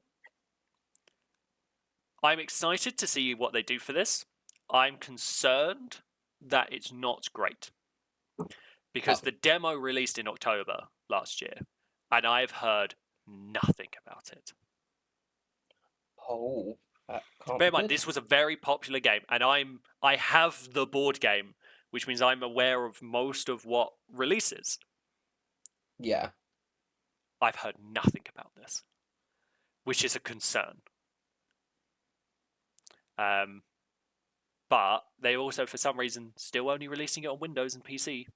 I'm excited to see what they do for this. I'm concerned that it's not great because Oh. the demo released in October last year, and I've heard nothing about it. Oh. That can't Bear be in mind, good. this was a very popular game, and I have the board game, which means I'm aware of most of what releases. Yeah. I've heard nothing about this, which is a concern. But they also, for some reason, still only releasing it on Windows and PC.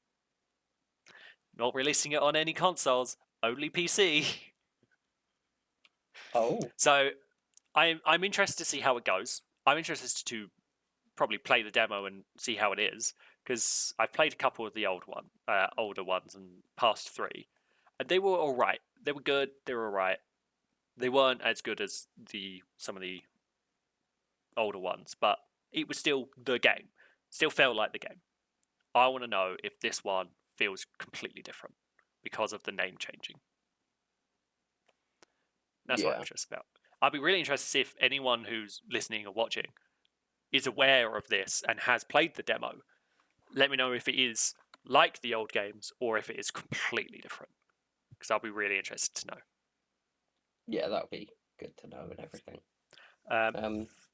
Not releasing it on any consoles, only PC. Oh. So I'm interested to see how it goes. I'm interested to probably play the demo and see how it is, because I've played a couple of the older ones and past 3, and they were all right. They were good. They were all right. They weren't as good as some of the older ones, but it was still the game. Still felt like the game. I want to know if this one feels completely different because of the name changing. That's what I'm interested about. I'd be really interested to see if anyone who's listening or watching is aware of this and has played the demo. Let me know if it is like the old games or if it is completely different, because I'll be really interested to know. Yeah, that would be good to know and everything.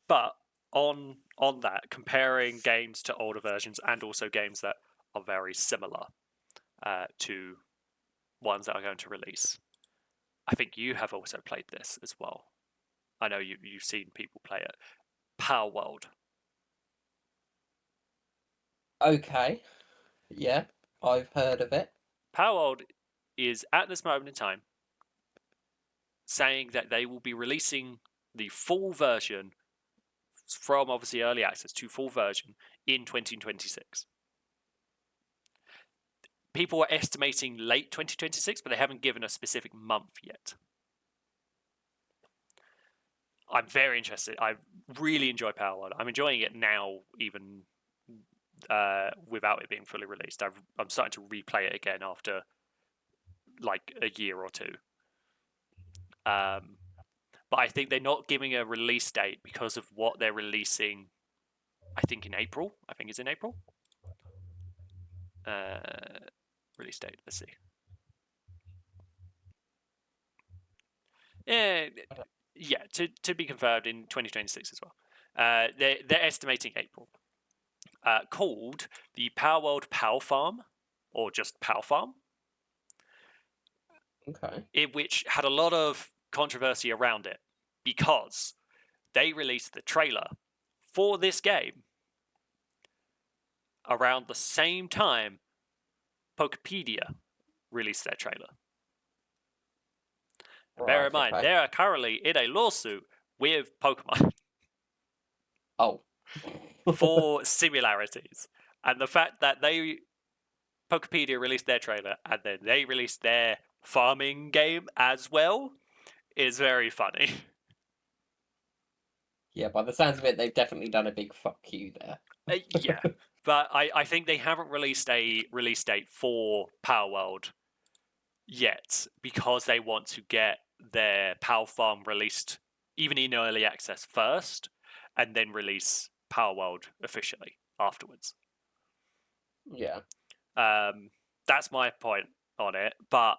But on that, comparing games to older versions and also games that are very similar to ones that are going to release, I think you have also played this as well. I know you've seen people play it. Palworld. Okay. Yeah, I've heard of it. Palworld is at this moment in time saying that they will be releasing the full version from obviously early access to full version in 2026. People are estimating late 2026, but they haven't given a specific month yet. I'm very interested. I really enjoy Palworld. I'm enjoying it now, even without it being fully released. I'm starting to replay it again after like a year or two. But I think they're not giving a release date because of what they're releasing. I think in April. I think it's in April. Release date. Let's see. Yeah. To be confirmed in 2026 as well. They're estimating April. Called the Palworld Pal Farm, or just Pal Farm. Okay. Which had a lot of controversy around it because they released the trailer for this game around the same time Pokepedia released their trailer. And bear in mind, they are currently in a lawsuit with Pokemon. Oh. For similarities. And the fact that Pokepedia released their trailer and then they released their farming game as well is very funny. Yeah, by the sounds of it, they've definitely done a big fuck you there. Yeah, but I think they haven't released a release date for Palworld yet because they want to get their Pal Farm released even in early access first and then release Palworld officially afterwards. Yeah. That's my point on it, but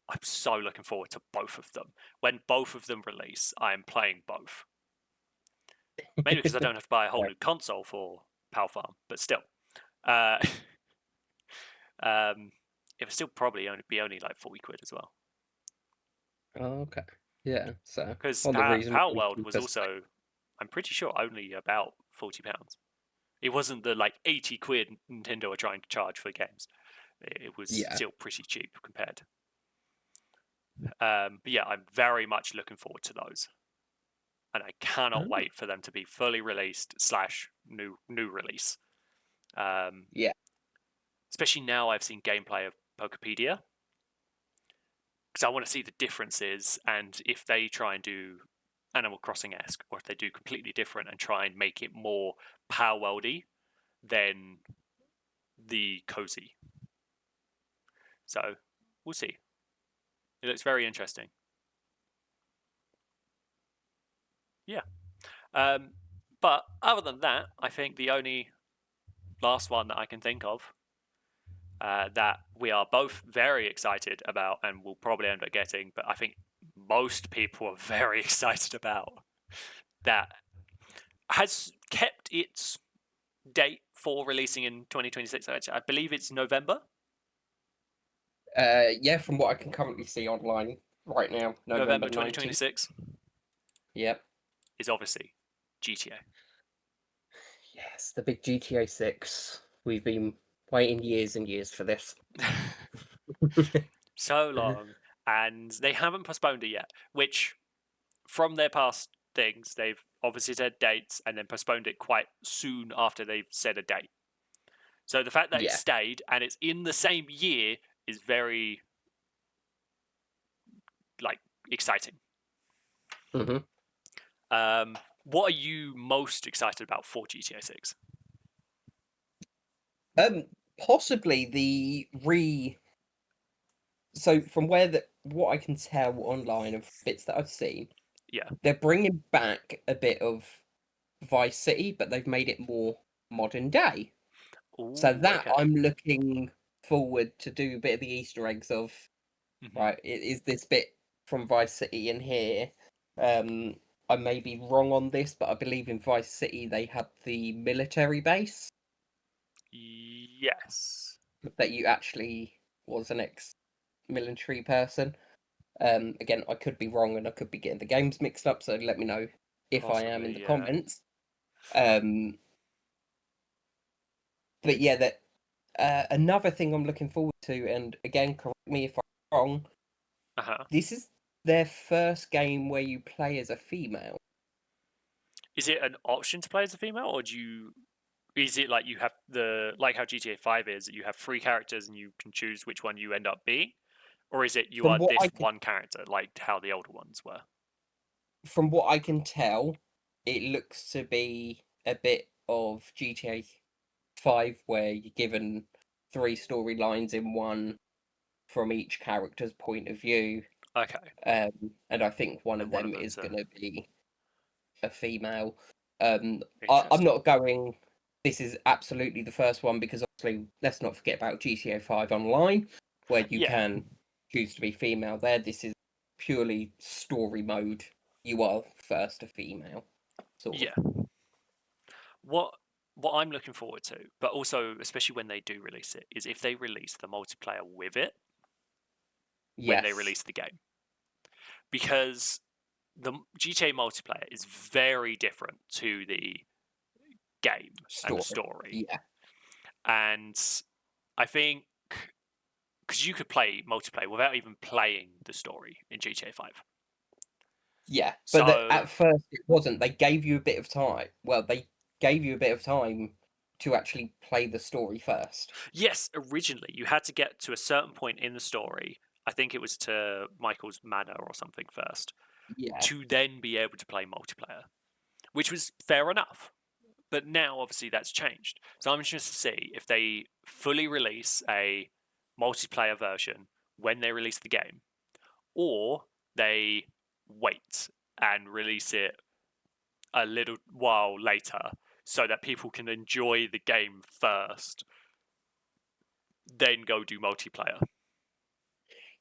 I'm so looking forward to both of them. When both of them release, I am playing both. Mainly because I don't have to buy a whole new console for Pal Farm, but still. It would still probably only like 40 quid as well. Oh, okay. Yeah, so because on the Palworld was also, I'm pretty sure, only about £40. It wasn't the like 80 quid Nintendo are trying to charge for games. It was still pretty cheap compared. But yeah, I'm very much looking forward to those, and I cannot wait for them to be fully released / new release. Yeah. Especially now I've seen gameplay of Pokepedia, because I want to see the differences and if they try and do Animal Crossing-esque, or if they do completely different and try and make it more Palworldy than the cozy. So we'll see. It looks very interesting. Yeah. But other than that, I think the only last one that I can think of that we are both very excited about and will probably end up getting, but I think most people are very excited about, that has kept its date for releasing in 2026. I believe it's November. Yeah, from what I can currently see online right now, November 2026. Yep. Is obviously GTA. Yes, the big GTA 6. We've been waiting years and years for this. So long, and they haven't postponed it yet, which from their past things, they've obviously said dates and then postponed it quite soon after they've said a date. So the fact that it stayed and it's in the same year is very exciting. Mm-hmm. What are you most excited about for GTA 6? Possibly the so from what I can tell online of bits that I've seen, Yeah. they're bringing back a bit of Vice City, but they've made it more modern day. So Ooh, that okay. I'm looking forward to do a bit of the Easter eggs of, Mhm. right, is this bit from Vice City in here? I may be wrong on this, but I believe in Vice City they had the military base Yes. that you actually was an ex-military person. Again, I could be wrong and I could be getting the games mixed up, so let me know if I am in Possibly, the yeah. comments. Um, but yeah, that another thing I'm looking forward to, and again, correct me if I'm wrong, Uh-huh. this is their first game where you play as a female. Is it an option to play as a female, or is it like you have like how GTA 5 is, that you have 3 characters and you can choose which one you end up being? Or is it you From are what this I can, one character, like how the older ones were? from what I can tell, it looks to be a bit of GTA 5 where you're given 3 storylines in one from each character's point of view. Okay. And I think one of And one of them is them's going to be a female. I'm interesting. not going. This is absolutely the first one because obviously, let's not forget about GTA 5 Online, where you Yeah. can choose to be female. There, this is purely story mode. You are first a female, sort of. Yeah. What what I'm looking forward to, but also especially when they do release it, is if they release the multiplayer with it when they Yes, release the game. Because the GTA multiplayer is very different to the game and the story. story. Yeah, And I think because you could play multiplayer without even playing the story in GTA 5. yeah. But So, at first, it wasn't. They gave you a bit of time. Well, they gave you a bit of time to actually play the story first. yes, originally you had to get to a certain point in the story. I think it was to Michael's Manor or something first, Yeah, to then be able to play multiplayer, which was fair enough. But now, obviously, that's changed. So I'm interested to see if they fully release a multiplayer version when they release the game, or they wait and release it a little while later so that people can enjoy the game first, then go do multiplayer.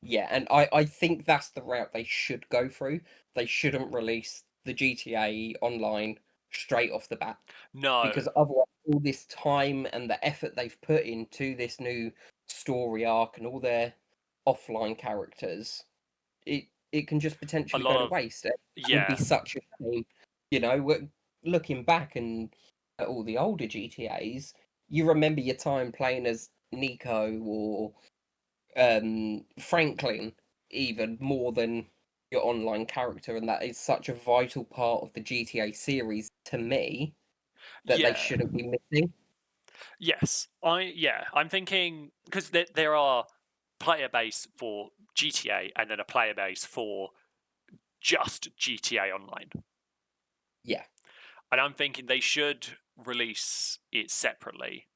yeah, and I think that's the route they should go through. They shouldn't release the GTA Online straight off the bat No, because otherwise, all this time and the effort they've put into this new story arc and all their offline characters, it can just a potentially lot go to of waste. It would be yeah, such a shame, looking back and at all the older GTA's, you remember your time playing as Nico or Franklin even more than your online character, and that is such a vital part of the GTA series to me that they yeah, shouldn't be missing. yes. I'm thinking because there are player base for GTA and then a player base for just GTA Online. Yeah, And I'm thinking they should release it separately,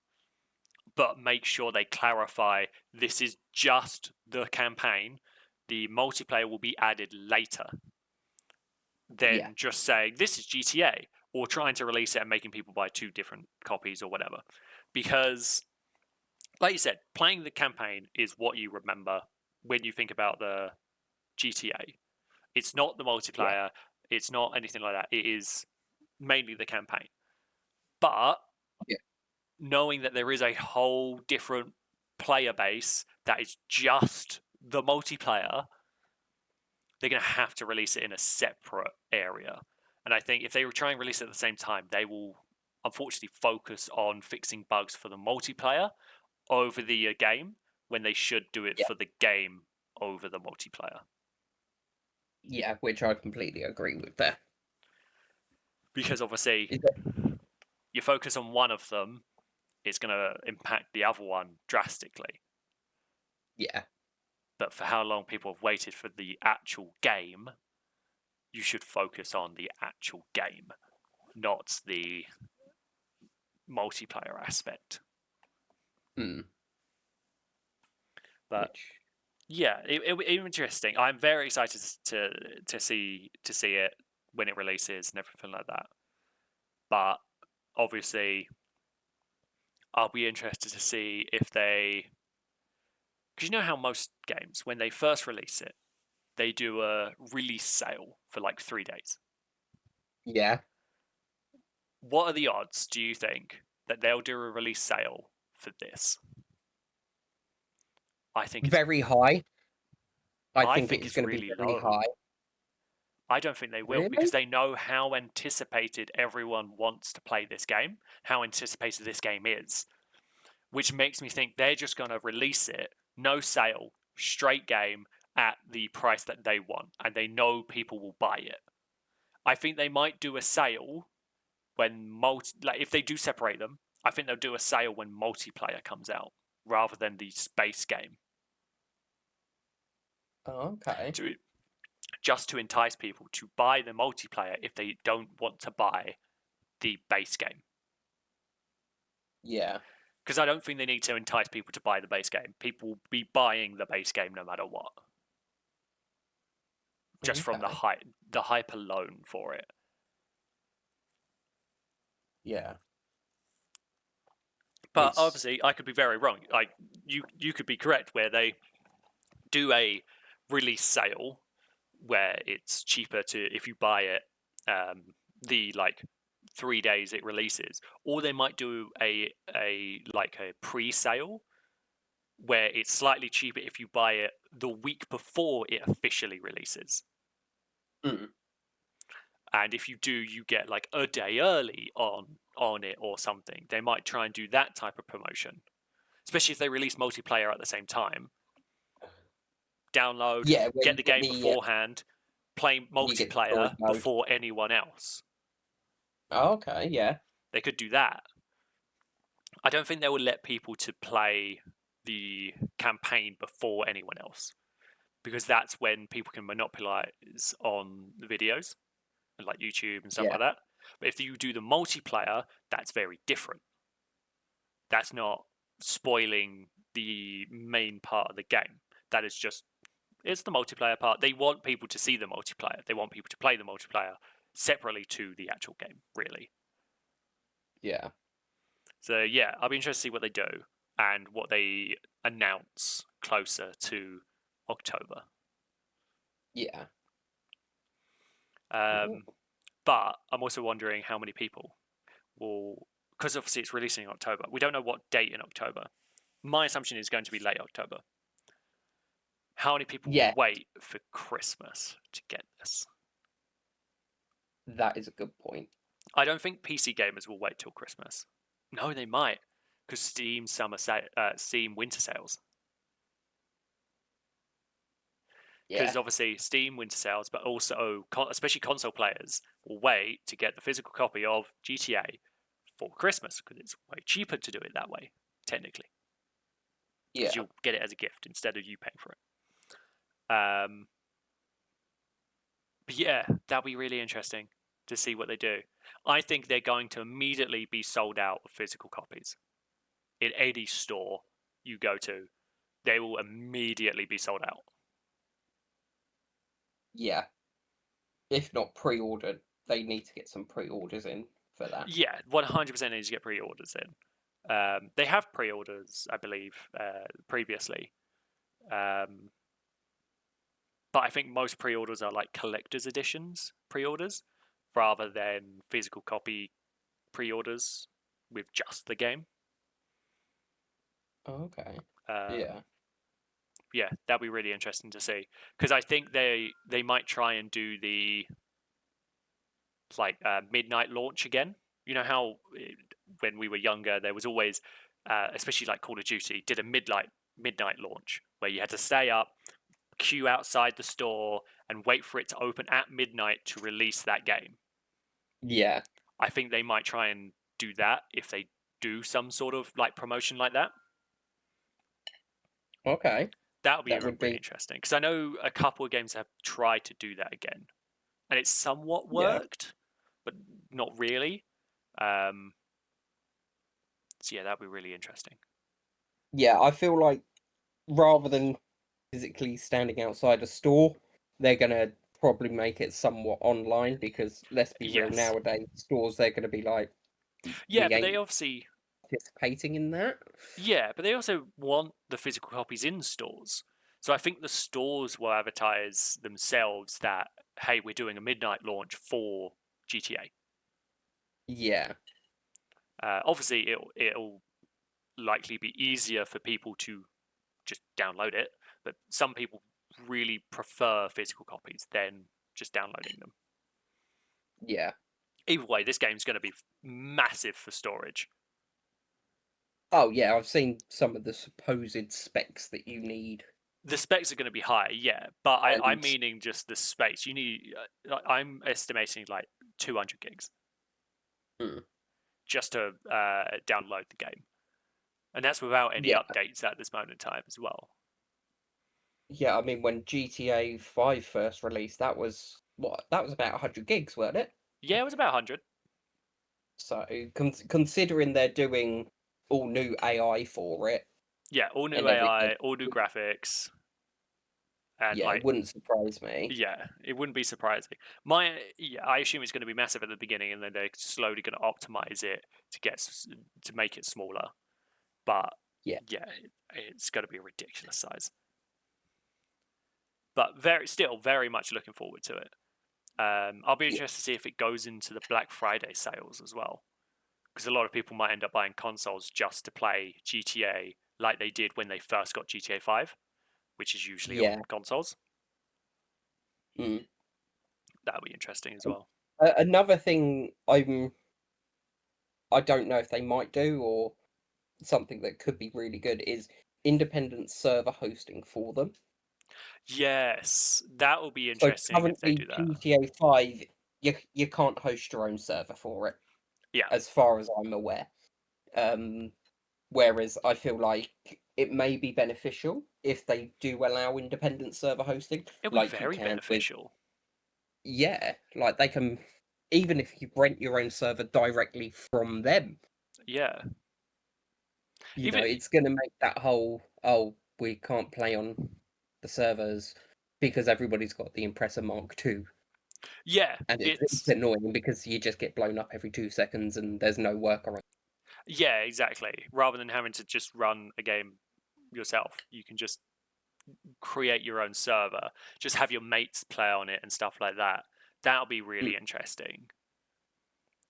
but make sure they clarify this is just the campaign. The multiplayer will be added later yeah, than just saying this is GTA or trying to release it and making people buy 2 different copies or whatever. Because, like you said, playing the campaign is what you remember when you think about the GTA. It's not the yeah, multiplayer, it's not anything like that. It is mainly the campaign. But yeah, knowing that there is a whole different player base that is just the multiplayer, they're going to have to release it in a separate area. And I think if they were trying to release it at the same time, they will unfortunately focus on fixing bugs for the multiplayer over the game when they should do it yeah, for the game over the multiplayer. yeah, which I completely agree with there. Because obviously, Is that, you focus on one of them, it's going to impact the other one drastically. yeah, But for how long people have waited for the actual game, you should focus on the actual game. not the multiplayer aspect. Hmm. But Which, yeah, it interesting. I'm very excited to see it when it releases and everything like that. But obviously, I'll be interested to see if they, because you know how most games, when they first release it, they do a release sale for like 3 days. yeah, What are the odds, do you think, that they'll do a release sale for this? I think it's very high. I I think it think is it's going to be really very low. high. I don't think they will because Really? they know how anticipated everyone wants to play this game, how anticipated this game is, which makes me think they're just going to release it, no sale, straight game at the price that they want, and they know people will buy it. I think they might do a sale when if they do separate them, I think they'll do a sale when multiplayer comes out rather than the base game. Oh, okay. To just to entice people to buy the multiplayer if they don't want to buy the base game. Yeah. Because I don't think they need to entice people to buy the base game. People will be buying the base game no matter what. Just from Okay. the hype alone for it. Yeah. But It's obviously, I could be very wrong. Like you could be correct where they do a release sale where it's cheaper to if you buy it the like 3 days it releases, or they might do a pre-sale where it's slightly cheaper if you buy it the week before it officially releases. mm, And if you do, you get like a day early on it or something. They might try and do that type of promotion, especially if they release multiplayer at the same time. Download, yeah, where get you the get game beforehand, play you get the story multiplayer mode. before anyone else. Oh, okay, yeah. They could do that. I don't think they will let people to play the campaign before anyone else because that's when people can monopolize on the videos and like YouTube and stuff Yeah. like that. But if you do the multiplayer, that's very different. That's not spoiling the main part of the game. That is just it's the multiplayer part. They want people to see the multiplayer. They want people to play the multiplayer separately to the actual game, really. Yeah. So yeah, I'll be interested to see what they do and what they announce closer to October. Yeah. Ooh. But I'm also wondering how many people will, because obviously it's releasing in October. We don't know what date in October. My assumption is going to be late October. How many people Yeah, will wait for Christmas to get this? that is a good point. I don't think PC gamers will wait till Christmas. No, they might, because Steam winter sales. Because Yeah. obviously Steam winter sales, but also especially console players will wait to get the physical copy of GTA for Christmas because it's way cheaper to do it that way, technically, because Yeah. you'll get it as a gift instead of you paying for it. But yeah, that'll be really interesting to see what they do. I think they're going to immediately be sold out of physical copies in any store you go to. They will immediately be sold out. Yeah. If not pre-ordered, they need to get some pre-orders in for that. Yeah, 100% need to get pre-orders in. They have pre-orders, I believe, previously. But I think most pre-orders are like collector's editions pre-orders rather than physical copy pre-orders with just the game. Okay. Um, Yeah. yeah, that'd be really interesting to see because I think they might try and do the like midnight launch again. You know how when we were younger there was always, especially like Call of Duty, did a midnight launch where you had to stay up, queue outside the store, and wait for it to open at midnight to release that game. Yeah. I think they might try and do that if they do some sort of like promotion like that. Okay. That would be That would really be interesting because I know a couple of games have tried to do that again, and it's somewhat yeah. worked, but not really. So yeah, that'd be really interesting. Yeah, I feel like rather than physically standing outside a store, they're gonna probably make it somewhat online because let's be real, Yes. nowadays stores they're gonna be like, Yeah, we but they ain't obviously participating in that. yeah, but they also want the physical copies in stores. So I think the stores will advertise themselves that, hey, we're doing a midnight launch for GTA. Yeah, Obviously, it'll likely be easier for people to just download it, but some people really prefer physical copies than just downloading them. yeah. Either way, this game's going to be massive for storage. Oh yeah, I've seen some of the supposed specs that you need. The specs are going to be high, yeah, but I'm And meaning just the space. You need, I'm estimating like 200 gigs mm, just to download the game, and that's without any yeah, updates at this moment in time as well. yeah, I mean when GTA 5 first released, that was what? That was about 100 gigs, weren't it? Yeah, it was about 100. So considering they're doing all new AI for it Yeah, all new and everything, AI, all new graphics, and yeah, it like wouldn't surprise me. yeah, it wouldn't be surprising. Yeah, I assume it's going to be massive at the beginning, and then they're slowly going to optimize it to to make it smaller. But Yeah, yeah, it's going to be a ridiculous size. But still very much looking forward to it. I'll be yeah, interested to see if it goes into the Black Friday sales as well, because a lot of people might end up buying consoles just to play GTA, like they did when they first got GTA 5, which is usually yeah. on consoles. Mm. That'll be interesting as well. Another thing I don't know if they might do or something that could be really good is independent server hosting for them. Yes, that will be So interesting if they currently do that. GTA 5, you can't host your own server for it, Yeah, as far as I'm aware. Um, Whereas I feel like it may be beneficial if they do allow independent server hosting, it'll be like you very can with beneficial. yeah, like they can even if you rent your own server directly from them, Yeah, even it's gonna make that whole oh, we can't play on the servers because everybody's got the Impressor Mark II. yeah, And it's it's annoying because you just get blown up every 2 seconds and there's no workaround. yeah, exactly. Rather than having to just run a game yourself, you can just create your own server, just have your mates play on it and stuff like that. That'll be Mm, really interesting.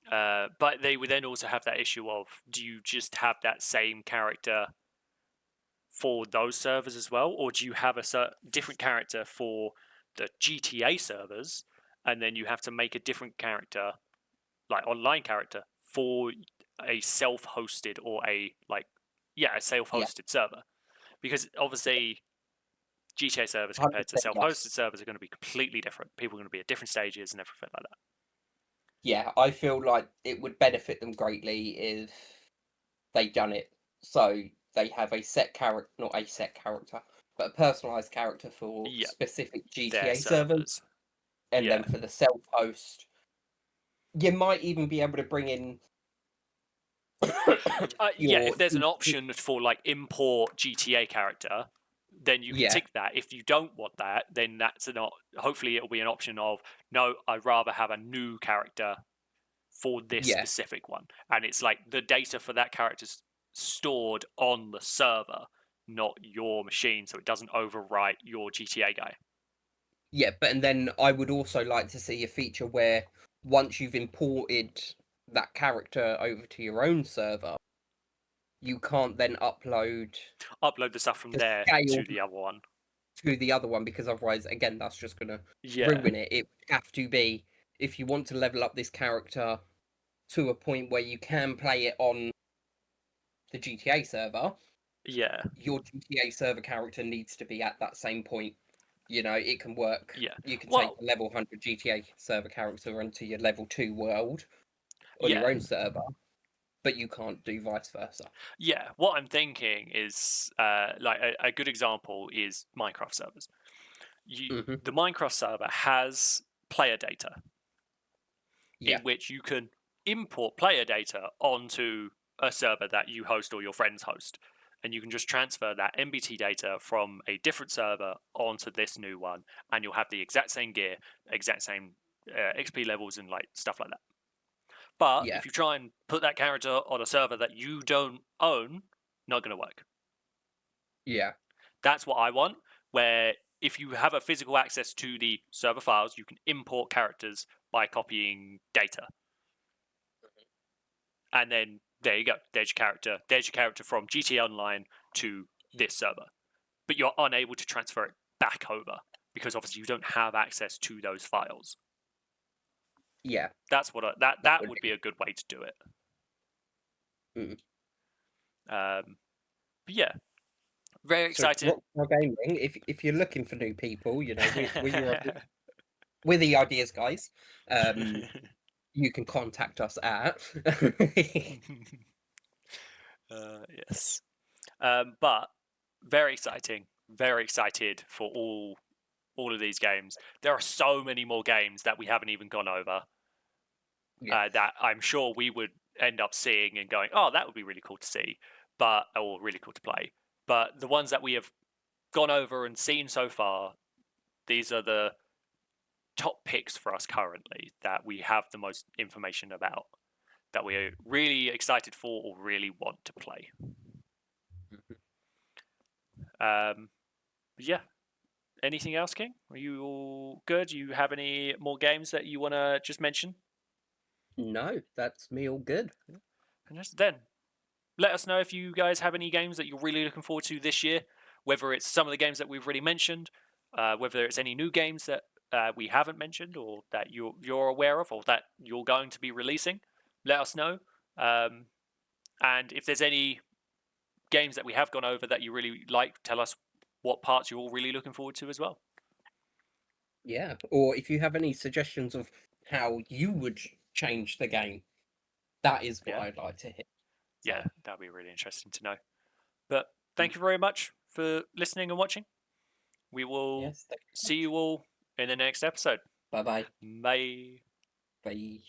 But they would then also have that issue of, do you just have that same character for those servers as well, or do you have a different character for the GTA servers, and then you have to make a different character, like online character, for a self-hosted or a a yeah, self-hosted server? Because obviously GTA servers compared to 100% yes. self-hosted servers are going to be completely different. People are going to be at different stages and everything like that. Yeah, I feel like it would benefit them greatly if they done it so they have a set character, not a set character, but a personalized character for Yeah, specific their GTA servers, servers. and Yeah, then for the self-host, you might even be able to bring in yeah. your If there's an option for like import GTA character, then you can yeah, tick that. If you don't want that, then that's not. Hopefully, it'll be an option of no. I'd rather have a new character for this yeah, specific one, and it's like the data for that character's stored on the server, not your machine, so it doesn't overwrite your GTA guy. yeah. But and then I would also like to see a feature where once you've imported that character over to your own server, you can't then upload Upload the stuff from the there scale to the other one. to the other one because otherwise, again, that's just gonna Yeah, ruin it. It would have to be if you want to level up this character to a point where you can play it on the GTA server, yeah, your GTA server character needs to be at that same point. It can work. yeah. You can take Well, a level 100 GTA server character into your level 2 world on your yeah, own server, but you can't do vice versa. yeah. What I'm thinking is, like a good example is Minecraft servers. Hmm. The Minecraft server has player data. Yeah. in which you can import player data onto a server that you host or your friends host. And you can just transfer that MBT data from a different server onto this new one, and you'll have the exact same gear, exact same XP levels, and like stuff like that. But Yeah. if you try and put that character on a server that you don't own, not going to work. Yeah. That's what I want, where if you have a physical access to the server files, you can import characters by copying data. And then there you go. There's your character. There's your character from GTA Online to this server. But you're unable to transfer it back over because obviously you don't have access to those files. Yeah. That's what that would be a good way to do it. Mm. But yeah, very So excited. Rockstar Gaming, if you're looking for new people, you know, we're the ideas guys. You can contact us at. Yes. But very exciting. Very excited for all of these games. There are so many more games that we haven't even gone over. Yeah. That I'm sure we would end up seeing and going, oh, that would be really cool to see, or really cool to play. But the ones that we have gone over and seen so far, these are the top picks for us currently that we have the most information about, that we're really excited for or really want to play. Yeah. Anything else, King? Are you all good? Do you have any more games that you want to just mention? No, that's me all good. And just then, let us know if you guys have any games that you're really looking forward to this year, whether it's some of the games that we've already mentioned, whether it's any new games that we haven't mentioned or that you're aware of or that you're going to be releasing. Let us know. And if there's any games that we have gone over that you really like, tell us what parts you're all really looking forward to as well. Yeah. Or if you have any suggestions of how you would change the game, that is what Yeah. I'd like to hear. So, Yeah, that'd be really interesting to know. But thank you very much for listening and watching. We will yes. see you all in the next episode. Bye-bye. Bye. Bye.